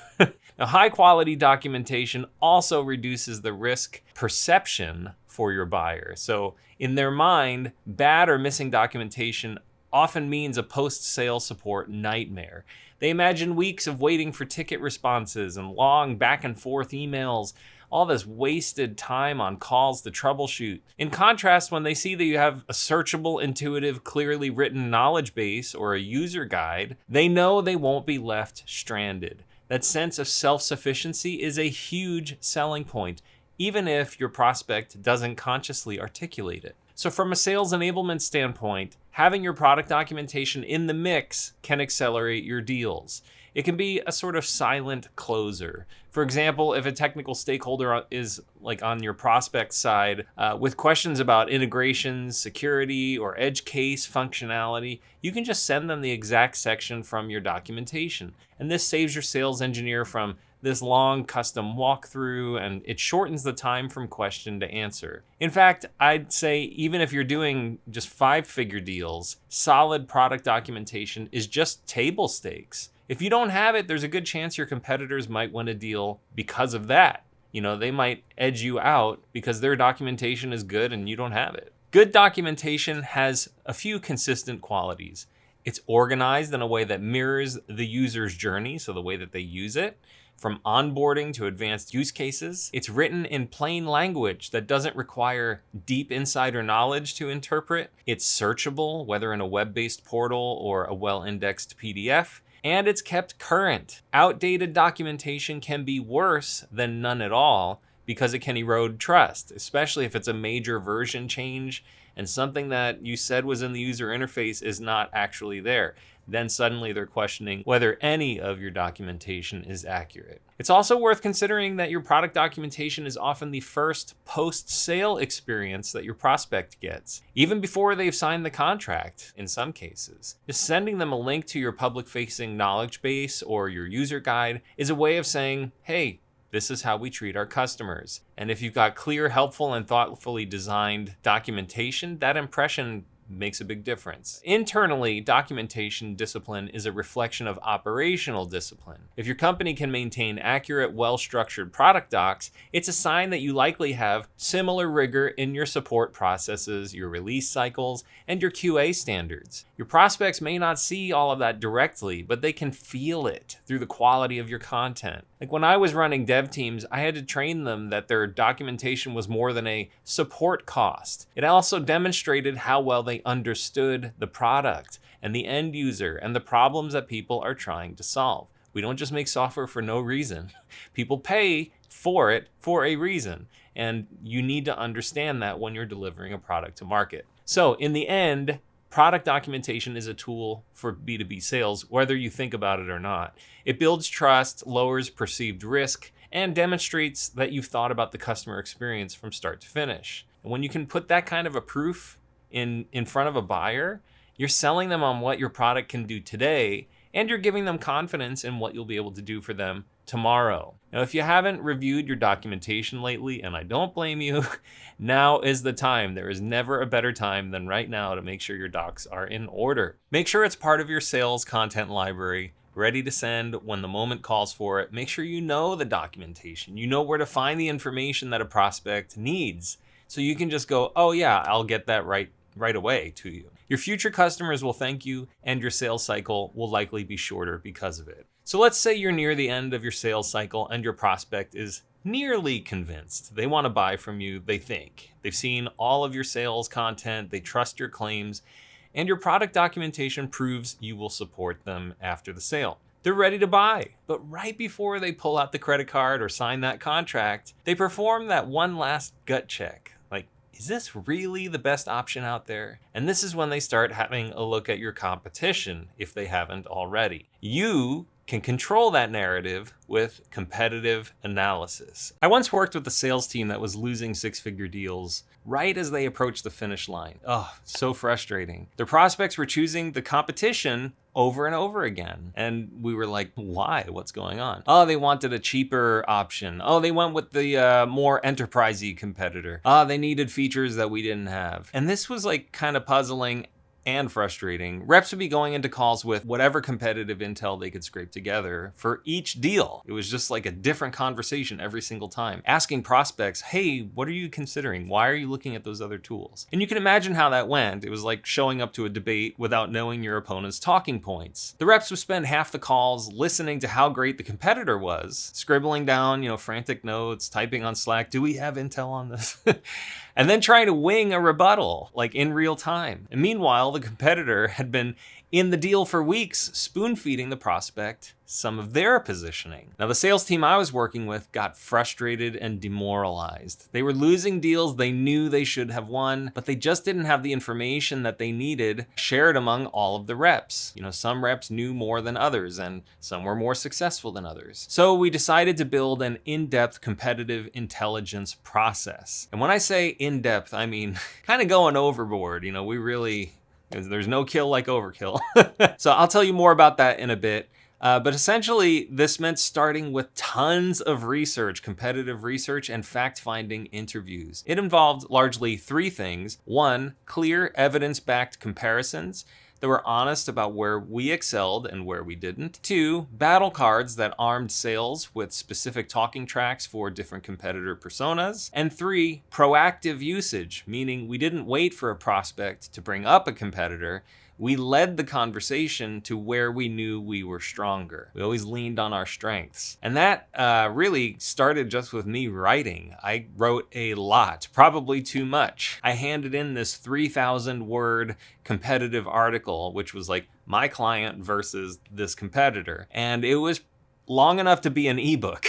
Now, high quality documentation also reduces the risk perception for your buyer. So in their mind, bad or missing documentation often means a post-sale support nightmare. They imagine weeks of waiting for ticket responses and long back and forth emails, all this wasted time on calls to troubleshoot. In contrast, when they see that you have a searchable, intuitive, clearly written knowledge base or a user guide, they know they won't be left stranded. That sense of self-sufficiency is a huge selling point, even if your prospect doesn't consciously articulate it. So from a sales enablement standpoint, having your product documentation in the mix can accelerate your deals. It can be a sort of silent closer. For example, if a technical stakeholder is like on your prospect side with questions about integrations, security, or edge case functionality, you can just send them the exact section from your documentation. And this saves your sales engineer from this long custom walkthrough, and it shortens the time from question to answer. In fact, I'd say even if you're doing just 5-figure deals, solid product documentation is just table stakes. If you don't have it, there's a good chance your competitors might win a deal because of that. You know, they might edge you out because their documentation is good and you don't have it. Good documentation has a few consistent qualities. It's organized in a way that mirrors the user's journey, so the way that they use it, from onboarding to advanced use cases. It's written in plain language that doesn't require deep insider knowledge to interpret. It's searchable, whether in a web-based portal or a well-indexed PDF. And it's kept current. Outdated documentation can be worse than none at all because it can erode trust, especially if it's a major version change and something that you said was in the user interface is not actually there. Then suddenly they're questioning whether any of your documentation is accurate. It's also worth considering that your product documentation is often the first post-sale experience that your prospect gets, even before they've signed the contract in some cases. Just sending them a link to your public-facing knowledge base or your user guide is a way of saying, hey, this is how we treat our customers. And if you've got clear, helpful, and thoughtfully designed documentation, that impression makes a big difference. Internally, documentation discipline is a reflection of operational discipline. If your company can maintain accurate, well-structured product docs, it's a sign that you likely have similar rigor in your support processes, your release cycles, and your QA standards. Your prospects may not see all of that directly, but they can feel it through the quality of your content. Like when I was running dev teams, I had to train them that their documentation was more than a support cost. It also demonstrated how well they understood the product and the end user and the problems that people are trying to solve. We don't just make software for no reason. People pay for it for a reason. And you need to understand that when you're delivering a product to market. So in the end, product documentation is a tool for B2B sales, whether you think about it or not. It builds trust, lowers perceived risk, and demonstrates that you've thought about the customer experience from start to finish. And when you can put that kind of a proof in front of a buyer, you're selling them on what your product can do today, and you're giving them confidence in what you'll be able to do for them tomorrow. Now, if you haven't reviewed your documentation lately, and I don't blame you, now is the time. There is never a better time than right now to make sure your docs are in order. Make sure it's part of your sales content library, ready to send when the moment calls for it. Make sure you know the documentation. You know where to find the information that a prospect needs. So you can just go, oh yeah, I'll get that right away to you. Your future customers will thank you, and your sales cycle will likely be shorter because of it. So let's say you're near the end of your sales cycle and your prospect is nearly convinced. They want to buy from you, they think. They've seen all of your sales content, they trust your claims, and your product documentation proves you will support them after the sale. They're ready to buy, but right before they pull out the credit card or sign that contract, they perform that one last gut check. Like, is this really the best option out there? And this is when they start having a look at your competition, if they haven't already. You can control that narrative with competitive analysis. I once worked with a sales team that was losing six-figure deals right as they approached the finish line. Oh, so frustrating. Their prospects were choosing the competition over and over again. And we were like, why? What's going on? Oh, they wanted a cheaper option. Oh, they went with the more enterprisey competitor. Oh, they needed features that we didn't have. And this was like kind of puzzling and frustrating. Reps would be going into calls with whatever competitive intel they could scrape together for each deal. It was just like a different conversation every single time. Asking prospects, hey, what are you considering? Why are you looking at those other tools? And you can imagine how that went. It was like showing up to a debate without knowing your opponent's talking points. The reps would spend half the calls listening to how great the competitor was, scribbling down, frantic notes, typing on Slack, do we have intel on this? And then trying to wing a rebuttal, like in real time. And meanwhile, the competitor had been in the deal for weeks, spoon-feeding the prospect some of their positioning. Now, the sales team I was working with got frustrated and demoralized. They were losing deals they knew they should have won, but they just didn't have the information that they needed shared among all of the reps. Some reps knew more than others, and some were more successful than others. So we decided to build an in-depth competitive intelligence process. And when I say in-depth, I mean kind of going overboard. There's no kill like overkill. So I'll tell you more about that in a bit. But essentially, this meant starting with tons of research, competitive research, and fact-finding interviews. It involved largely three things. One, clear evidence-backed comparisons that were honest about where we excelled and where we didn't. Two, battle cards that armed sales with specific talking tracks for different competitor personas. And three, proactive usage, meaning we didn't wait for a prospect to bring up a competitor. We led the conversation to where we knew we were stronger. We always leaned on our strengths. And that really started just with me writing. I wrote a lot, probably too much. I handed in this 3,000-word competitive article, which was like my client versus this competitor. And it was long enough to be an ebook.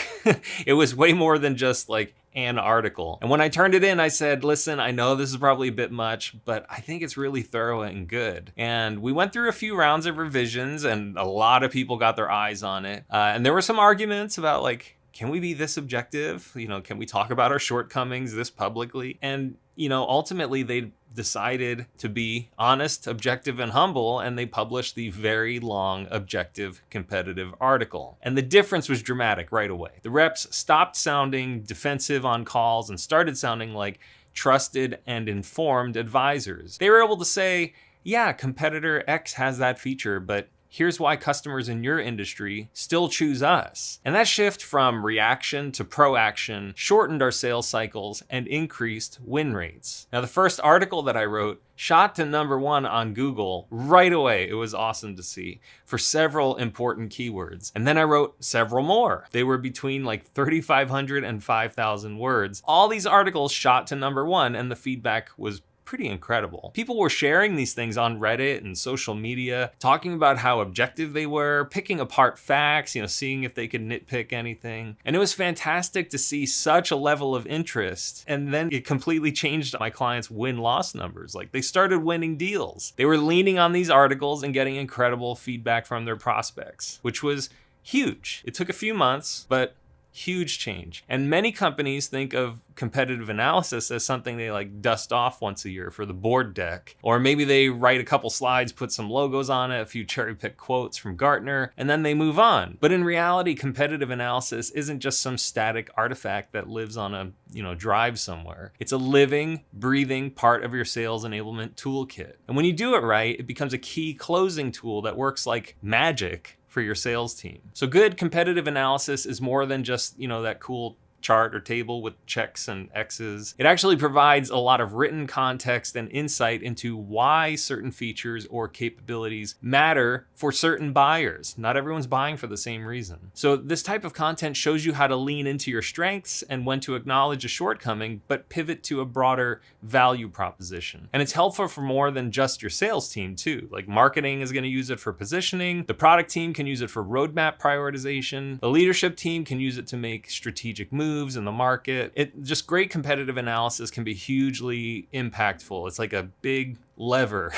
It was way more than just like an article. And when I turned it in, I said, listen, I know this is probably a bit much, but I think it's really thorough and good. And we went through a few rounds of revisions, and a lot of people got their eyes on it. And there were some arguments about like, can we be this objective? Can we talk about our shortcomings this publicly? And, ultimately they decided to be honest, objective, and humble, and they published the very long, objective, competitive article. And the difference was dramatic right away. The reps stopped sounding defensive on calls and started sounding like trusted and informed advisors. They were able to say, yeah, competitor X has that feature, but here's why customers in your industry still choose us. And that shift from reaction to proaction shortened our sales cycles and increased win rates. Now, the first article that I wrote shot to #1 on Google right away. It was awesome to see, for several important keywords. And then I wrote several more. They were between like 3,500 and 5,000 words. All these articles shot to #1, and the feedback was pretty incredible. People were sharing these things on Reddit and social media, talking about how objective they were, picking apart facts, seeing if they could nitpick anything. And it was fantastic to see such a level of interest. And then it completely changed my clients' win-loss numbers. Like, they started winning deals. They were leaning on these articles and getting incredible feedback from their prospects, which was huge. It took a few months, but huge change. And many companies think of competitive analysis as something they like dust off once a year for the board deck. Or maybe they write a couple slides, put some logos on it, a few cherry pick quotes from Gartner, and then they move on. But in reality, competitive analysis isn't just some static artifact that lives on a drive somewhere. It's a living, breathing part of your sales enablement toolkit. And when you do it right, it becomes a key closing tool that works like magic for your sales team. So good competitive analysis is more than just, that cool chart or table with checks and X's. It actually provides a lot of written context and insight into why certain features or capabilities matter for certain buyers. Not everyone's buying for the same reason. So this type of content shows you how to lean into your strengths and when to acknowledge a shortcoming, but pivot to a broader value proposition. And it's helpful for more than just your sales team too. Like, marketing is going to use it for positioning. The product team can use it for roadmap prioritization. The leadership team can use it to make strategic moves in the market. Just great competitive analysis can be hugely impactful. It's like a big lever.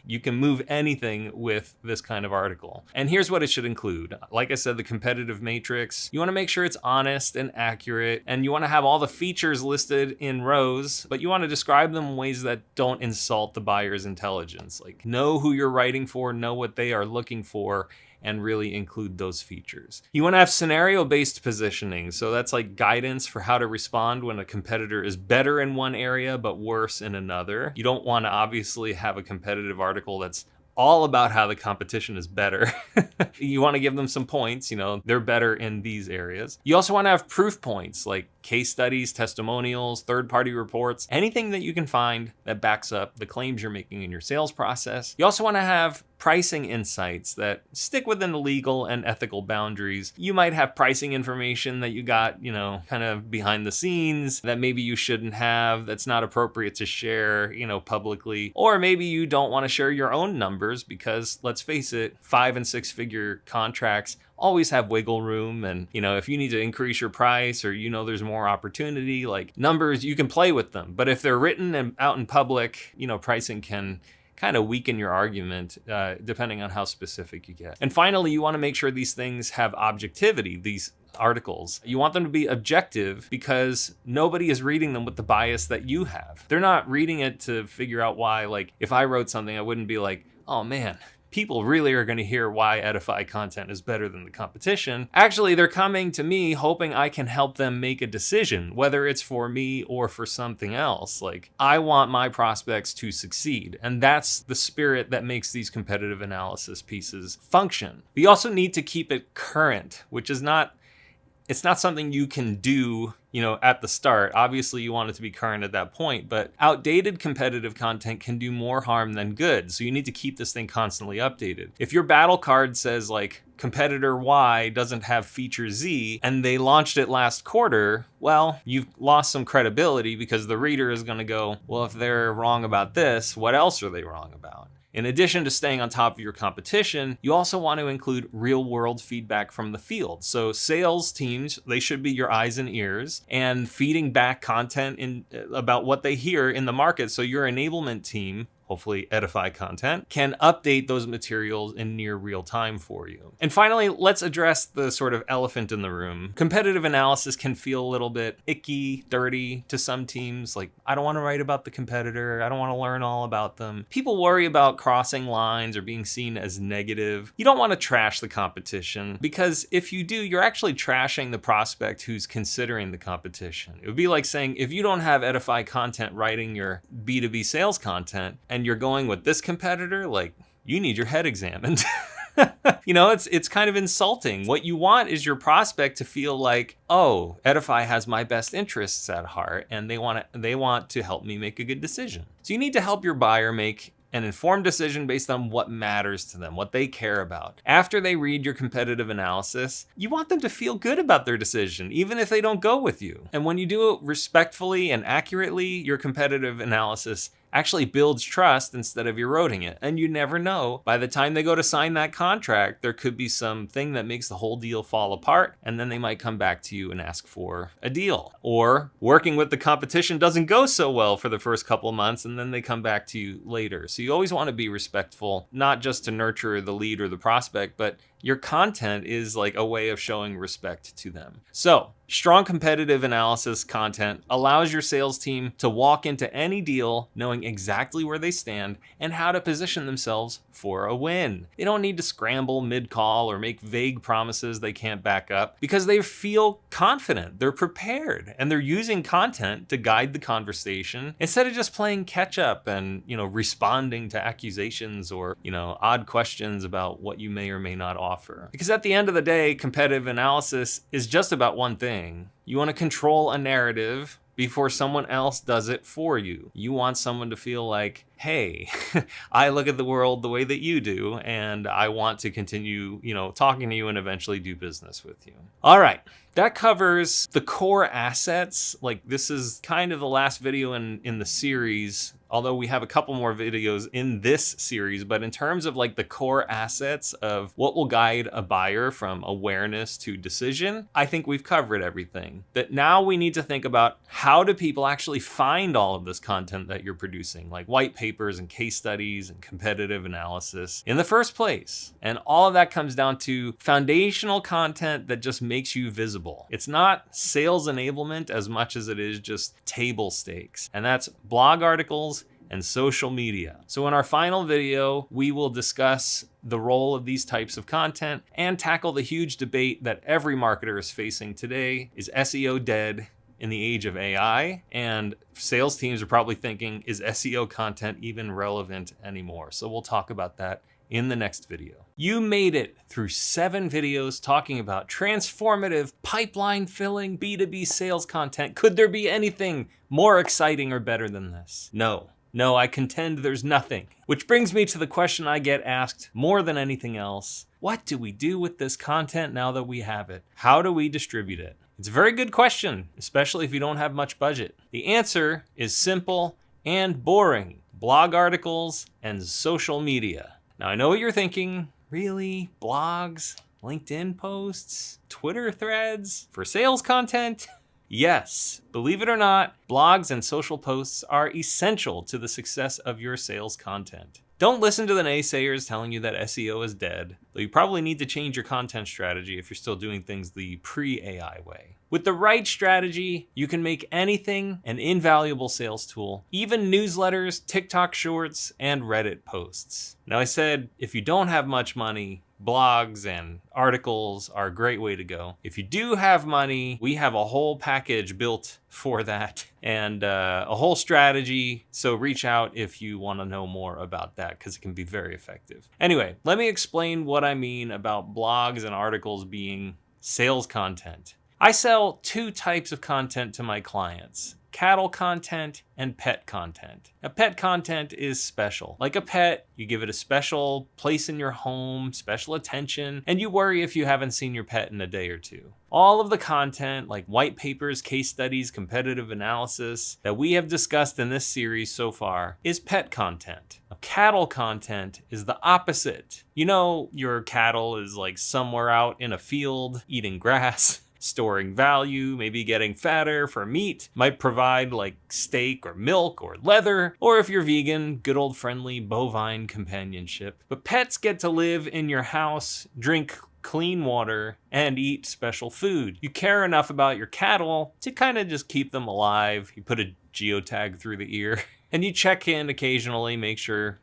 You can move anything with this kind of article. And here's what it should include. Like I said, the competitive matrix. You want to make sure it's honest and accurate, and you want to have all the features listed in rows, but you want to describe them in ways that don't insult the buyer's intelligence. Like, know who you're writing for, know what they are looking for, and really include those features. You want to have scenario-based positioning. So that's like guidance for how to respond when a competitor is better in one area but worse in another. You don't want to obviously have a competitive article that's all about how the competition is better. You want to give them some points, they're better in these areas. You also want to have proof points like case studies, testimonials, third-party reports, anything that you can find that backs up the claims you're making in your sales process. You also want to have pricing insights that stick within the legal and ethical boundaries. You might have pricing information that you got, kind of behind the scenes that maybe you shouldn't have, that's not appropriate to share, publicly. Or maybe you don't want to share your own numbers because, let's face it, 5- and 6-figure contracts always have wiggle room. And, if you need to increase your price or, there's more opportunity, like numbers, you can play with them. But if they're written and out in public, pricing can kind of weaken your argument depending on how specific you get. And finally, you want to make sure these things have objectivity, these articles. You want them to be objective because nobody is reading them with the bias that you have. They're not reading it to figure out why. Like, if I wrote something, I wouldn't be like, oh man, people really are going to hear why Edify content is better than the competition. Actually, they're coming to me hoping I can help them make a decision, whether it's for me or for something else. Like, I want my prospects to succeed. And that's the spirit that makes these competitive analysis pieces function. We also need to keep it current, which is it's not something you can do, at the start. Obviously, you want it to be current at that point, but outdated competitive content can do more harm than good. So you need to keep this thing constantly updated. If your battle card says like competitor Y doesn't have feature Z and they launched it last quarter, well, you've lost some credibility because the reader is going to go, well, if they're wrong about this, what else are they wrong about? In addition to staying on top of your competition, you also want to include real-world feedback from the field. So sales teams, they should be your eyes and ears and feeding back content about what they hear in the market. So your enablement team, hopefully Edify content, can update those materials in near real time for you. And finally, let's address the sort of elephant in the room. Competitive analysis can feel a little bit icky, dirty to some teams. Like, I don't want to write about the competitor. I don't want to learn all about them. People worry about crossing lines or being seen as negative. You don't want to trash the competition because if you do, you're actually trashing the prospect who's considering the competition. It would be like saying, if you don't have Edify content writing your B2B sales content, and you're going with this competitor, like, you need your head examined. It's kind of insulting. What you want is your prospect to feel like, oh, Edify has my best interests at heart, and they want to help me make a good decision. So you need to help your buyer make an informed decision based on what matters to them, what they care about. After they read your competitive analysis, you want them to feel good about their decision, even if they don't go with you. And when you do it respectfully and accurately, your competitive analysis actually builds trust instead of eroding it. And you never know, by the time they go to sign that contract, there could be something that makes the whole deal fall apart, and then they might come back to you and ask for a deal. Or working with the competition doesn't go so well for the first couple of months, and then they come back to you later. So you always want to be respectful, not just to nurture the lead or the prospect, but your content is like a way of showing respect to them. So strong competitive analysis content allows your sales team to walk into any deal knowing exactly where they stand and how to position themselves for a win. They don't need to scramble mid-call or make vague promises they can't back up, because they feel confident, they're prepared, and they're using content to guide the conversation instead of just playing catch up and, responding to accusations or, odd questions about what you may or may not offer. Because at the end of the day, competitive analysis is just about one thing. You want to control a narrative before someone else does it for you. You want someone to feel like, hey, I look at the world the way that you do, and I want to continue, talking to you and eventually do business with you. All right, that covers the core assets. Like, this is kind of the last video in the series, although we have a couple more videos in this series. But in terms of like the core assets of what will guide a buyer from awareness to decision, I think we've covered everything. That now we need to think about, how do people actually find all of this content that you're producing, like white papers and case studies and competitive analysis, in the first place? And all of that comes down to foundational content that just makes you visible. It's not sales enablement as much as it is just table stakes. And that's blog articles and social media. So in our final video, we will discuss the role of these types of content and tackle the huge debate that every marketer is facing today. Is SEO dead in the age of AI? And sales teams are probably thinking, is SEO content even relevant anymore? So we'll talk about that in the next video. You made it through 7 videos talking about transformative, pipeline-filling B2B sales content. Could there be anything more exciting or better than this? No, I contend there's nothing. Which brings me to the question I get asked more than anything else. What do we do with this content now that we have it? How do we distribute it? It's a very good question, especially if you don't have much budget. The answer is simple and boring: blog articles and social media. Now, I know what you're thinking. Really? Blogs? LinkedIn posts? Twitter threads? For sales content? Yes, believe it or not, blogs and social posts are essential to the success of your sales content. Don't listen to the naysayers telling you that SEO is dead, though you probably need to change your content strategy if you're still doing things the pre-AI way. With the right strategy, you can make anything an invaluable sales tool, even newsletters, TikTok shorts, and Reddit posts. Now, I said, if you don't have much money, blogs and articles are a great way to go. If you do have money, we have a whole package built for that and a whole strategy. So reach out if you want to know more about that, because it can be very effective. Anyway, let me explain what I mean about blogs and articles being sales content. I sell 2 types of content to my clients: cattle content and pet content. Now, pet content is special. Like a pet, you give it a special place in your home, special attention, and you worry if you haven't seen your pet in a day or 2. All of the content, like white papers, case studies, competitive analysis, that we have discussed in this series so far is pet content. Now, cattle content is the opposite. Your cattle is like somewhere out in a field eating grass, storing value, maybe getting fatter for meat, might provide like steak or milk or leather, or if you're vegan, good old friendly bovine companionship. But pets get to live in your house, drink clean water, and eat special food. You care enough about your cattle to kind of just keep them alive. You put a geotag through the ear and you check in occasionally, make sure,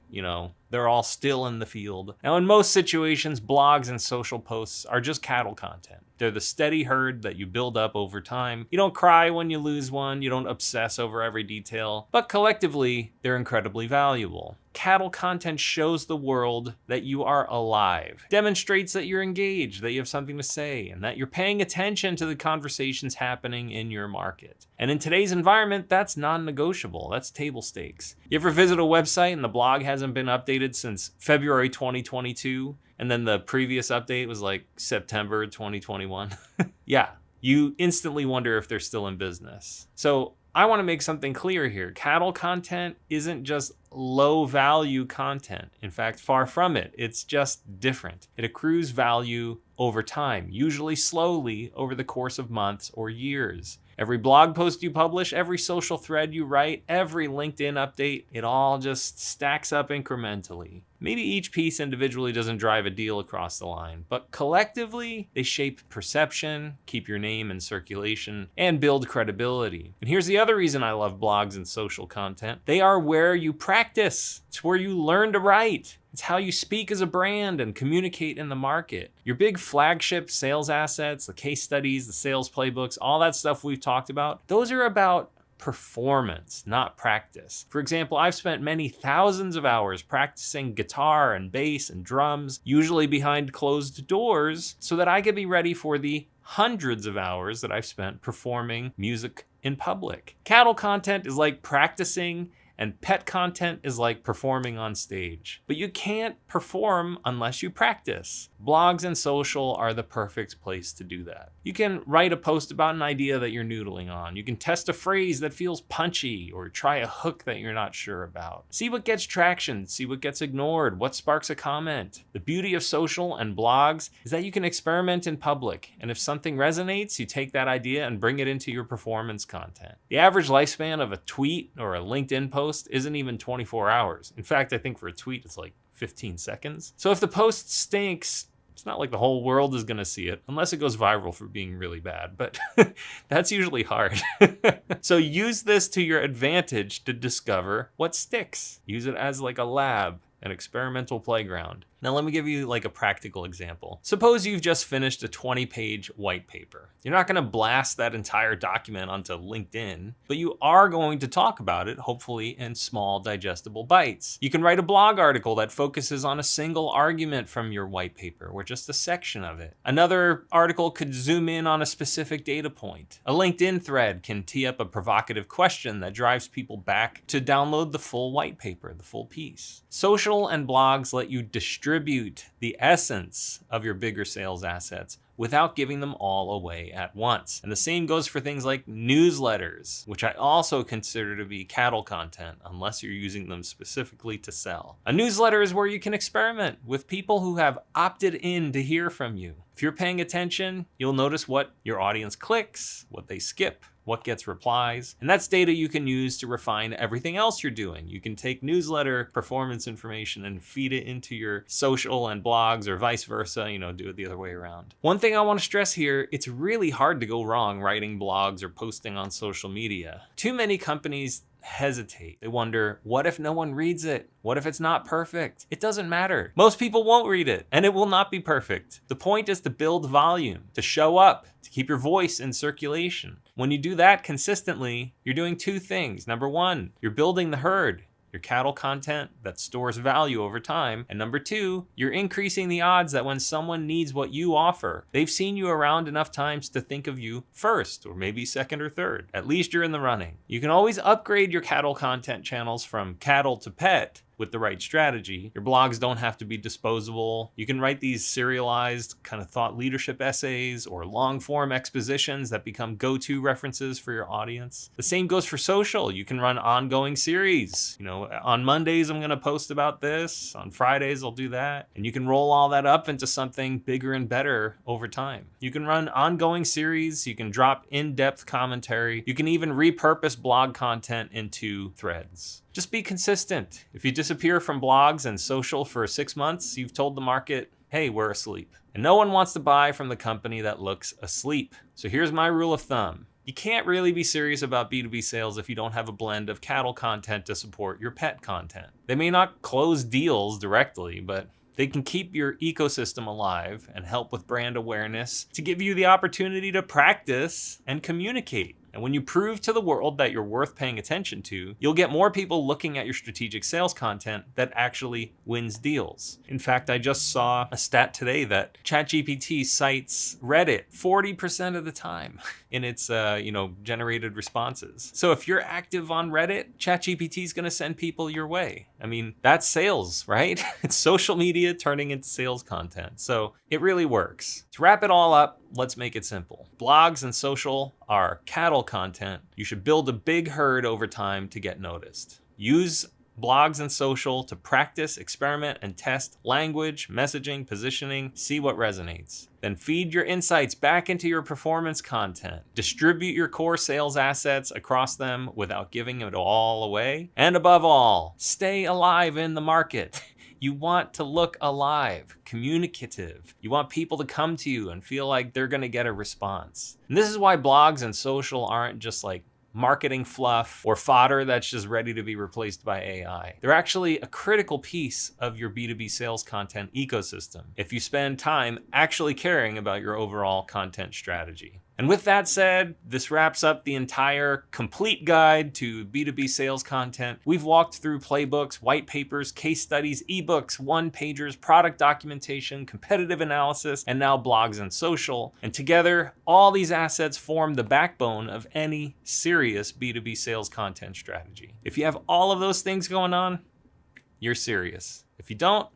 they're all still in the field. Now, in most situations, blogs and social posts are just cattle content. They're the steady herd that you build up over time. You don't cry when you lose one. You don't obsess over every detail. But collectively, they're incredibly valuable. Cattle content shows the world that you are alive, demonstrates that you're engaged, that you have something to say, and that you're paying attention to the conversations happening in your market. And in today's environment, that's non-negotiable. That's table stakes. You ever visit a website and the blog hasn't been updated since February 2022, and then the previous update was like September 2021? Yeah, you instantly wonder if they're still in business. So I want to make something clear here. Cattle content isn't just low value content. In fact, far from it. It's just different. It accrues value over time, usually slowly over the course of months or years. Every blog post you publish, every social thread you write, every LinkedIn update, it all just stacks up incrementally. Maybe each piece individually doesn't drive a deal across the line, but collectively, they shape perception, keep your name in circulation, and build credibility. And here's the other reason I love blogs and social content. They are where you practice. It's where you learn to write. It's how you speak as a brand and communicate in the market. Your big flagship sales assets, the case studies, the sales playbooks, all that stuff we've talked about, those are about performance, not practice. For example, I've spent many thousands of hours practicing guitar and bass and drums, usually behind closed doors, so that I could be ready for the hundreds of hours that I've spent performing music in public. Cattle content is like practicing, and pet content is like performing on stage. But you can't perform unless you practice. Blogs and social are the perfect place to do that. You can write a post about an idea that you're noodling on. You can test a phrase that feels punchy or try a hook that you're not sure about. See what gets traction, see what gets ignored, what sparks a comment. The beauty of social and blogs is that you can experiment in public. And if something resonates, you take that idea and bring it into your performance content. The average lifespan of a tweet or a LinkedIn post isn't even 24 hours. In fact, I think for a tweet, it's like 15 seconds. So if the post stinks, it's not like the whole world is gonna see it, unless it goes viral for being really bad, but that's usually hard. So use this to your advantage to discover what sticks. Use it as like a lab, an experimental playground. Now let me give you like a practical example. Suppose you've just finished a 20-page white paper. You're not gonna blast that entire document onto LinkedIn, but you are going to talk about it, hopefully in small digestible bites. You can write a blog article that focuses on a single argument from your white paper or just a section of it. Another article could zoom in on a specific data point. A LinkedIn thread can tee up a provocative question that drives people back to download the full white paper, the full piece. Social and blogs let you distribute the essence of your bigger sales assets without giving them all away at once. And the same goes for things like newsletters, which I also consider to be cattle content, unless you're using them specifically to sell. A newsletter is where you can experiment with people who have opted in to hear from you. If you're paying attention, you'll notice what your audience clicks, what they skip, what gets replies, and that's data you can use to refine everything else you're doing. You can take newsletter performance information and feed it into your social and blogs, or vice versa, do it the other way around. One thing I want to stress here, it's really hard to go wrong writing blogs or posting on social media. Too many companies hesitate. They wonder, what if no one reads it? What if it's not perfect? It doesn't matter. Most people won't read it, and it will not be perfect. The point is to build volume, to show up, to keep your voice in circulation. When you do that consistently, you're doing two things. Number one, you're building the herd, your cattle content that stores value over time. And number two, you're increasing the odds that when someone needs what you offer, they've seen you around enough times to think of you first, or maybe second or third. At least you're in the running. You can always upgrade your cattle content channels from cattle to pet with the right strategy. Your blogs don't have to be disposable. You can write these serialized kind of thought leadership essays or long form expositions that become go-to references for your audience. The same goes for social. You can run ongoing series. On Mondays, I'm gonna post about this. On Fridays, I'll do that. And you can roll all that up into something bigger and better over time. You can run ongoing series. You can drop in-depth commentary. You can even repurpose blog content into threads. Just be consistent. If you disappear from blogs and social for 6 months, you've told the market, hey, we're asleep. And no one wants to buy from the company that looks asleep. So here's my rule of thumb. You can't really be serious about B2B sales if you don't have a blend of cattle content to support your pet content. They may not close deals directly, but they can keep your ecosystem alive and help with brand awareness to give you the opportunity to practice and communicate. And when you prove to the world that you're worth paying attention to, you'll get more people looking at your strategic sales content that actually wins deals. In fact, I just saw a stat today that ChatGPT cites Reddit 40% of the time in its generated responses. So if you're active on Reddit, ChatGPT is going to send people your way. I mean, that's sales, right? It's social media turning into sales content. So it really works. To wrap it all up, let's make it simple. Blogs and social are cattle content. You should build a big herd over time to get noticed. Use blogs and social to practice, experiment, and test language, messaging, positioning, see what resonates. Then feed your insights back into your performance content. Distribute your core sales assets across them without giving it all away. And above all, stay alive in the market. You want to look alive, communicative. You want people to come to you and feel like they're gonna get a response. And this is why blogs and social aren't just like marketing fluff or fodder that's just ready to be replaced by AI. They're actually a critical piece of your B2B sales content ecosystem if you spend time actually caring about your overall content strategy. And with that said, this wraps up the entire complete guide to B2B sales content. We've walked through playbooks, white papers, case studies, ebooks, one-pagers, product documentation, competitive analysis, and now blogs and social. And together, all these assets form the backbone of any serious B2B sales content strategy. If you have all of those things going on, you're serious. If you don't,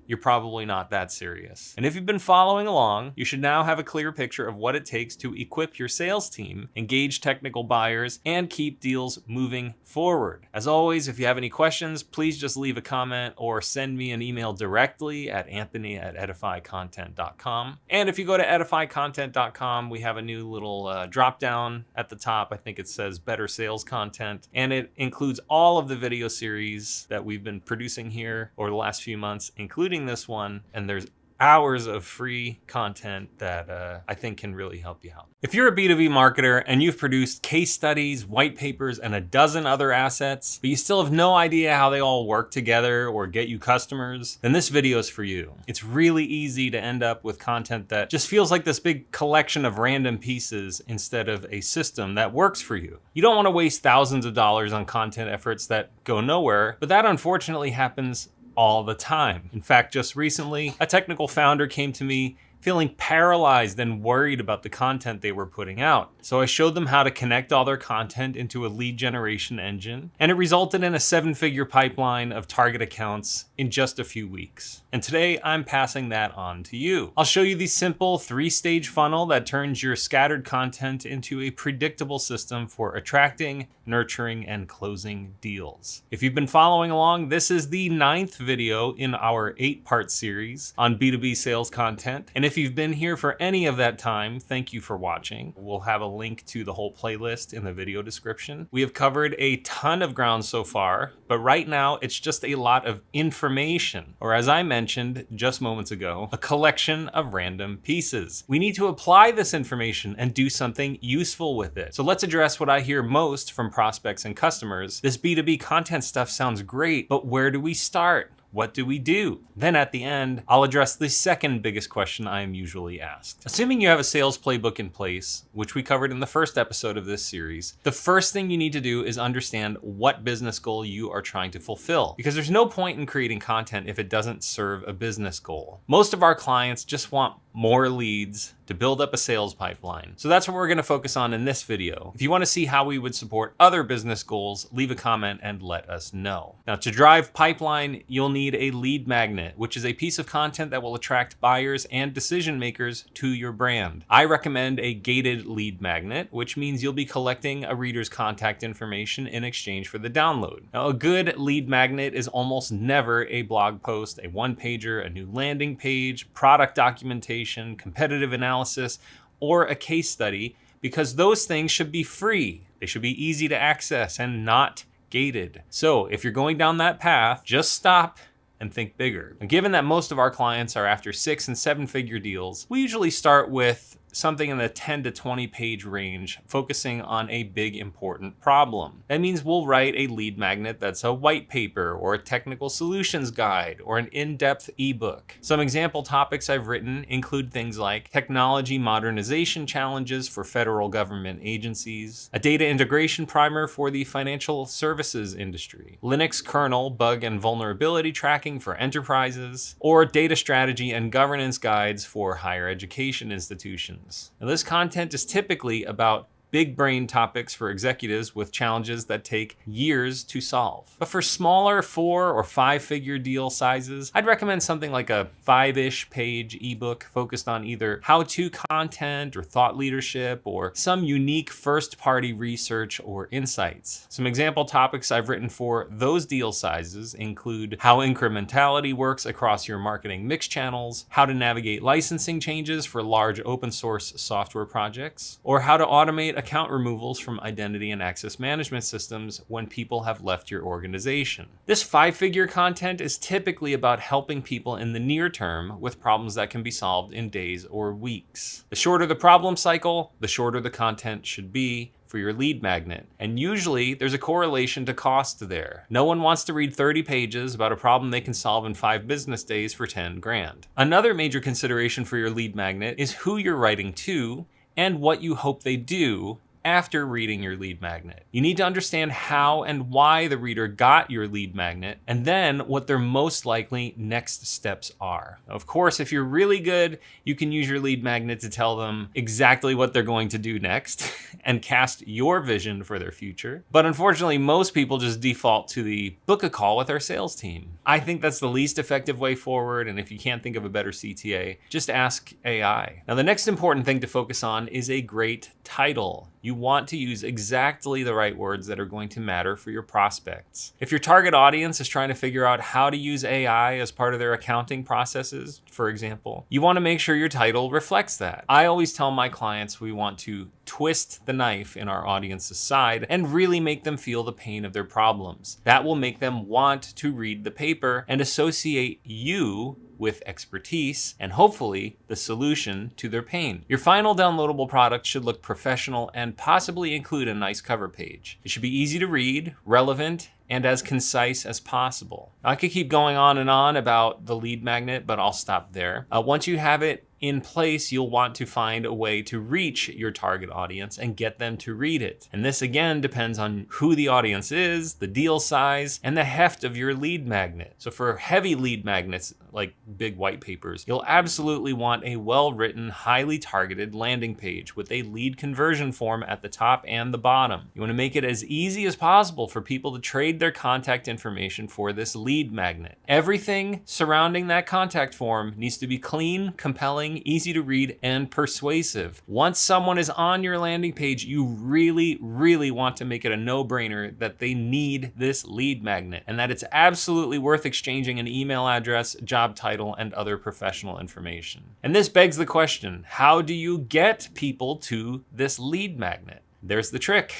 you're probably not that serious. And if you've been following along, you should now have a clear picture of what it takes to equip your sales team, engage technical buyers, and keep deals moving forward. As always, if you have any questions, please just leave a comment or send me an email directly at anthony@edifycontent.com. And if you go to edifycontent.com, we have a new little drop down at the top. I think it says better sales content, and it includes all of the video series that we've been producing here over the last few months, including this one, and there's hours of free content that I think can really help you out. If you're a B2B marketer and you've produced case studies, white papers, and a dozen other assets, but you still have no idea how they all work together or get you customers, then this video is for you. It's really easy to end up with content that just feels like this big collection of random pieces instead of a system that works for you. You don't want to waste thousands of dollars on content efforts that go nowhere, but that unfortunately happens all the time. In fact, just recently, a technical founder came to me feeling paralyzed and worried about the content they were putting out. So I showed them how to connect all their content into a lead generation engine, and it resulted in a 7-figure pipeline of target accounts in just a few weeks. And today I'm passing that on to you. I'll show you the simple 3-stage funnel that turns your scattered content into a predictable system for attracting, nurturing, and closing deals. If you've been following along, this is the 9th video in our 8-part series on B2B sales content. And if you've been here for any of that time, thank you for watching. We'll have a link to the whole playlist in the video description. We have covered a ton of ground so far, but right now it's just a lot of information, or as I mentioned just moments ago, a collection of random pieces. We need to apply this information and do something useful with it. So let's address what I hear most from prospects and customers. This B2B content stuff sounds great, but where do we start? What do we do? Then at the end, I'll address the second biggest question I am usually asked. Assuming you have a sales playbook in place, which we covered in the first episode of this series, the first thing you need to do is understand what business goal you are trying to fulfill. Because there's no point in creating content if it doesn't serve a business goal. Most of our clients just want more leads to build up a sales pipeline. So that's what we're gonna focus on in this video. If you wanna see how we would support other business goals, leave a comment and let us know. Now, to drive pipeline, you'll need a lead magnet, which is a piece of content that will attract buyers and decision makers to your brand. I recommend a gated lead magnet, which means you'll be collecting a reader's contact information in exchange for the download. Now, a good lead magnet is almost never a blog post, a one-pager, a new landing page, product documentation, competitive analysis, or a case study, because those things should be free. They should be easy to access and not gated. So if you're going down that path, just stop and think bigger. And given that most of our clients are after 6- and 7-figure deals, we usually start with something in the 10 to 20 page range, focusing on a big important problem. That means we'll write a lead magnet that's a white paper or a technical solutions guide or an in-depth ebook. Some example topics I've written include things like technology modernization challenges for federal government agencies, a data integration primer for the financial services industry, Linux kernel bug and vulnerability tracking for enterprises, or data strategy and governance guides for higher education institutions. Now, this content is typically about big brain topics for executives with challenges that take years to solve. But for smaller 4 or 5-figure deal sizes, I'd recommend something like a 5-ish page ebook focused on either how-to content or thought leadership or some unique first-party research or insights. Some example topics I've written for those deal sizes include how incrementality works across your marketing mix channels, how to navigate licensing changes for large open source software projects, or how to automate account removals from identity and access management systems when people have left your organization. This 5-figure content is typically about helping people in the near term with problems that can be solved in days or weeks. The shorter the problem cycle, the shorter the content should be for your lead magnet. And usually there's a correlation to cost there. No one wants to read 30 pages about a problem they can solve in 5 business days for 10 grand. Another major consideration for your lead magnet is who you're writing to and what you hope they do after reading your lead magnet. You need to understand how and why the reader got your lead magnet, and then what their most likely next steps are. Of course, if you're really good, you can use your lead magnet to tell them exactly what they're going to do next and cast your vision for their future. But unfortunately, most people just default to the book a call with our sales team. I think that's the least effective way forward, and if you can't think of a better CTA, just ask AI. Now, the next important thing to focus on is a great title. You want to use exactly the right words that are going to matter for your prospects. If your target audience is trying to figure out how to use AI as part of their accounting processes, for example, you want to make sure your title reflects that. I always tell my clients we want to twist the knife in our audience's side and really make them feel the pain of their problems. That will make them want to read the paper and associate you with expertise and hopefully the solution to their pain. Your final downloadable product should look professional and possibly include a nice cover page. It should be easy to read, relevant, and as concise as possible. I could keep going on and on about the lead magnet, but I'll stop there. Once you have it in place, you'll want to find a way to reach your target audience and get them to read it. And this again depends on who the audience is, the deal size, and the heft of your lead magnet. So for heavy lead magnets, like big white papers, you'll absolutely want a well-written, highly targeted landing page with a lead conversion form at the top and the bottom. You want to make it as easy as possible for people to trade their contact information for this lead magnet. Everything surrounding that contact form needs to be clean, compelling, easy to read, and persuasive. Once someone is on your landing page, you really, really want to make it a no-brainer that they need this lead magnet and that it's absolutely worth exchanging an email address, job title, and other professional information. And this begs the question, how do you get people to this lead magnet? There's the trick.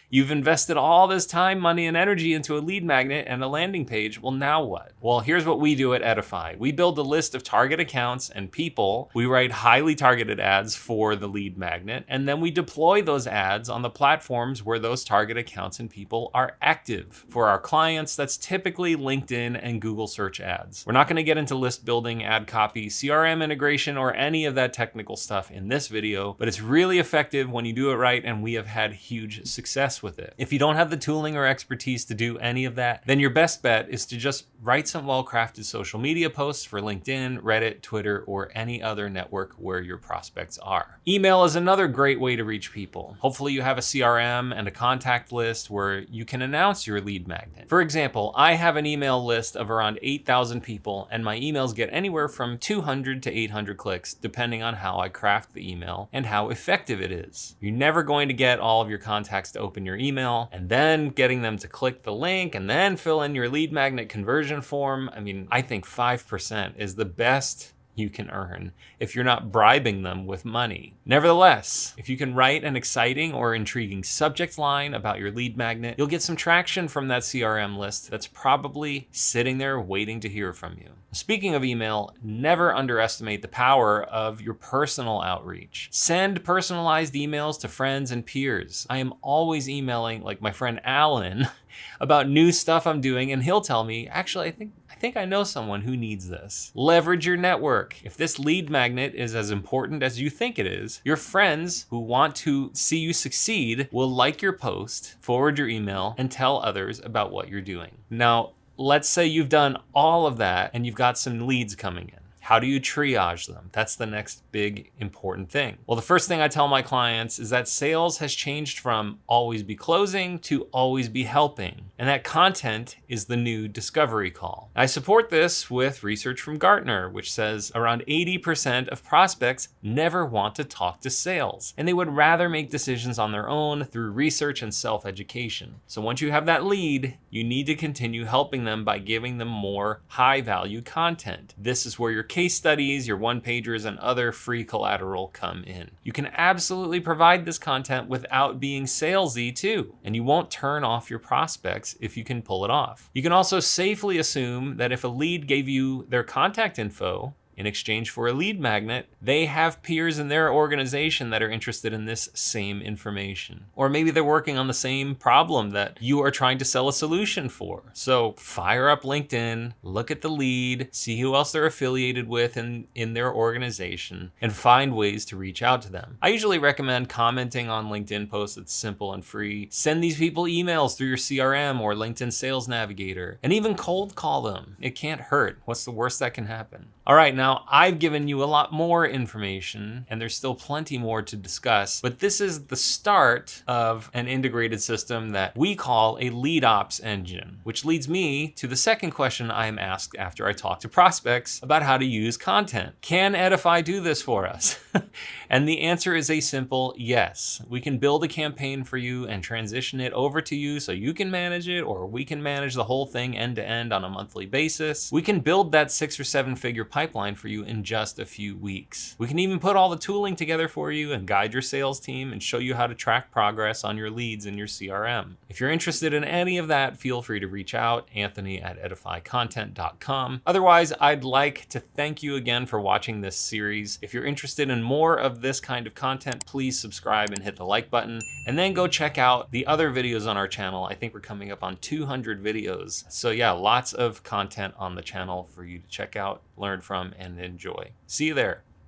You've invested all this time, money, and energy into a lead magnet and a landing page. Well, now what? Well, here's what we do at Edify. We build a list of target accounts and people. We write highly targeted ads for the lead magnet, and then we deploy those ads on the platforms where those target accounts and people are active. For our clients, that's typically LinkedIn and Google search ads. We're not going to get into list building, ad copy, CRM integration, or any of that technical stuff in this video, but it's really effective when you do it right, and we have had huge success with it. If you don't have the tooling or expertise to do any of that, then your best bet is to just write some well-crafted social media posts for LinkedIn, Reddit, Twitter, or any other network where your prospects are. Email is another great way to reach people. Hopefully you have a CRM and a contact list where you can announce your lead magnet. For example, I have an email list of around 8,000 people, and my emails get anywhere from 200 to 800 clicks, depending on how I craft the email and how effective it is. You're never going to get all of your contacts to open your email and then getting them to click the link and then fill in your lead magnet conversion form. I mean, I think 5% is the best you can earn if you're not bribing them with money. Nevertheless, if you can write an exciting or intriguing subject line about your lead magnet, you'll get some traction from that CRM list that's probably sitting there waiting to hear from you. Speaking of email, never underestimate the power of your personal outreach. Send personalized emails to friends and peers. I am always emailing, like my friend Alan, about new stuff I'm doing, and he'll tell me, actually, I think I know someone who needs this. Leverage your network. If this lead magnet is as important as you think it is, your friends who want to see you succeed will like your post, forward your email, and tell others about what you're doing. Now, let's say you've done all of that and you've got some leads coming in. How do you triage them? That's the next big important thing. Well, the first thing I tell my clients is that sales has changed from always be closing to always be helping, and that content is the new discovery call. I support this with research from Gartner, which says around 80% of prospects never want to talk to sales, and they would rather make decisions on their own through research and self-education. So once you have that lead, you need to continue helping them by giving them more high-value content. This is where your case studies, your one-pagers, and other free collateral come in. You can absolutely provide this content without being salesy too, and you won't turn off your prospects if you can pull it off. You can also safely assume that if a lead gave you their contact info in exchange for a lead magnet, they have peers in their organization that are interested in this same information. Or maybe they're working on the same problem that you are trying to sell a solution for. So fire up LinkedIn, look at the lead, see who else they're affiliated with in their organization, and find ways to reach out to them. I usually recommend commenting on LinkedIn posts. It's simple and free. Send these people emails through your CRM or LinkedIn Sales Navigator, and even cold call them. It can't hurt. What's the worst that can happen? All right, now I've given you a lot more information, and there's still plenty more to discuss, but this is the start of an integrated system that we call a lead ops engine, which leads me to the second question I am asked after I talk to prospects about how to use content. Can Edify do this for us? And the answer is a simple yes. We can build a campaign for you and transition it over to you so you can manage it, or we can manage the whole thing end to end on a monthly basis. We can build that 6 or 7 figure pipeline for you in just a few weeks. We can even put all the tooling together for you and guide your sales team and show you how to track progress on your leads in your CRM. If you're interested in any of that, feel free to reach out, Anthony@edifycontent.com. Otherwise, I'd like to thank you again for watching this series. If you're interested in more of this kind of content, please subscribe and hit the like button, and then go check out the other videos on our channel. I think we're coming up on 200 videos. So yeah, lots of content on the channel for you to check out, learn from, and enjoy. See you there.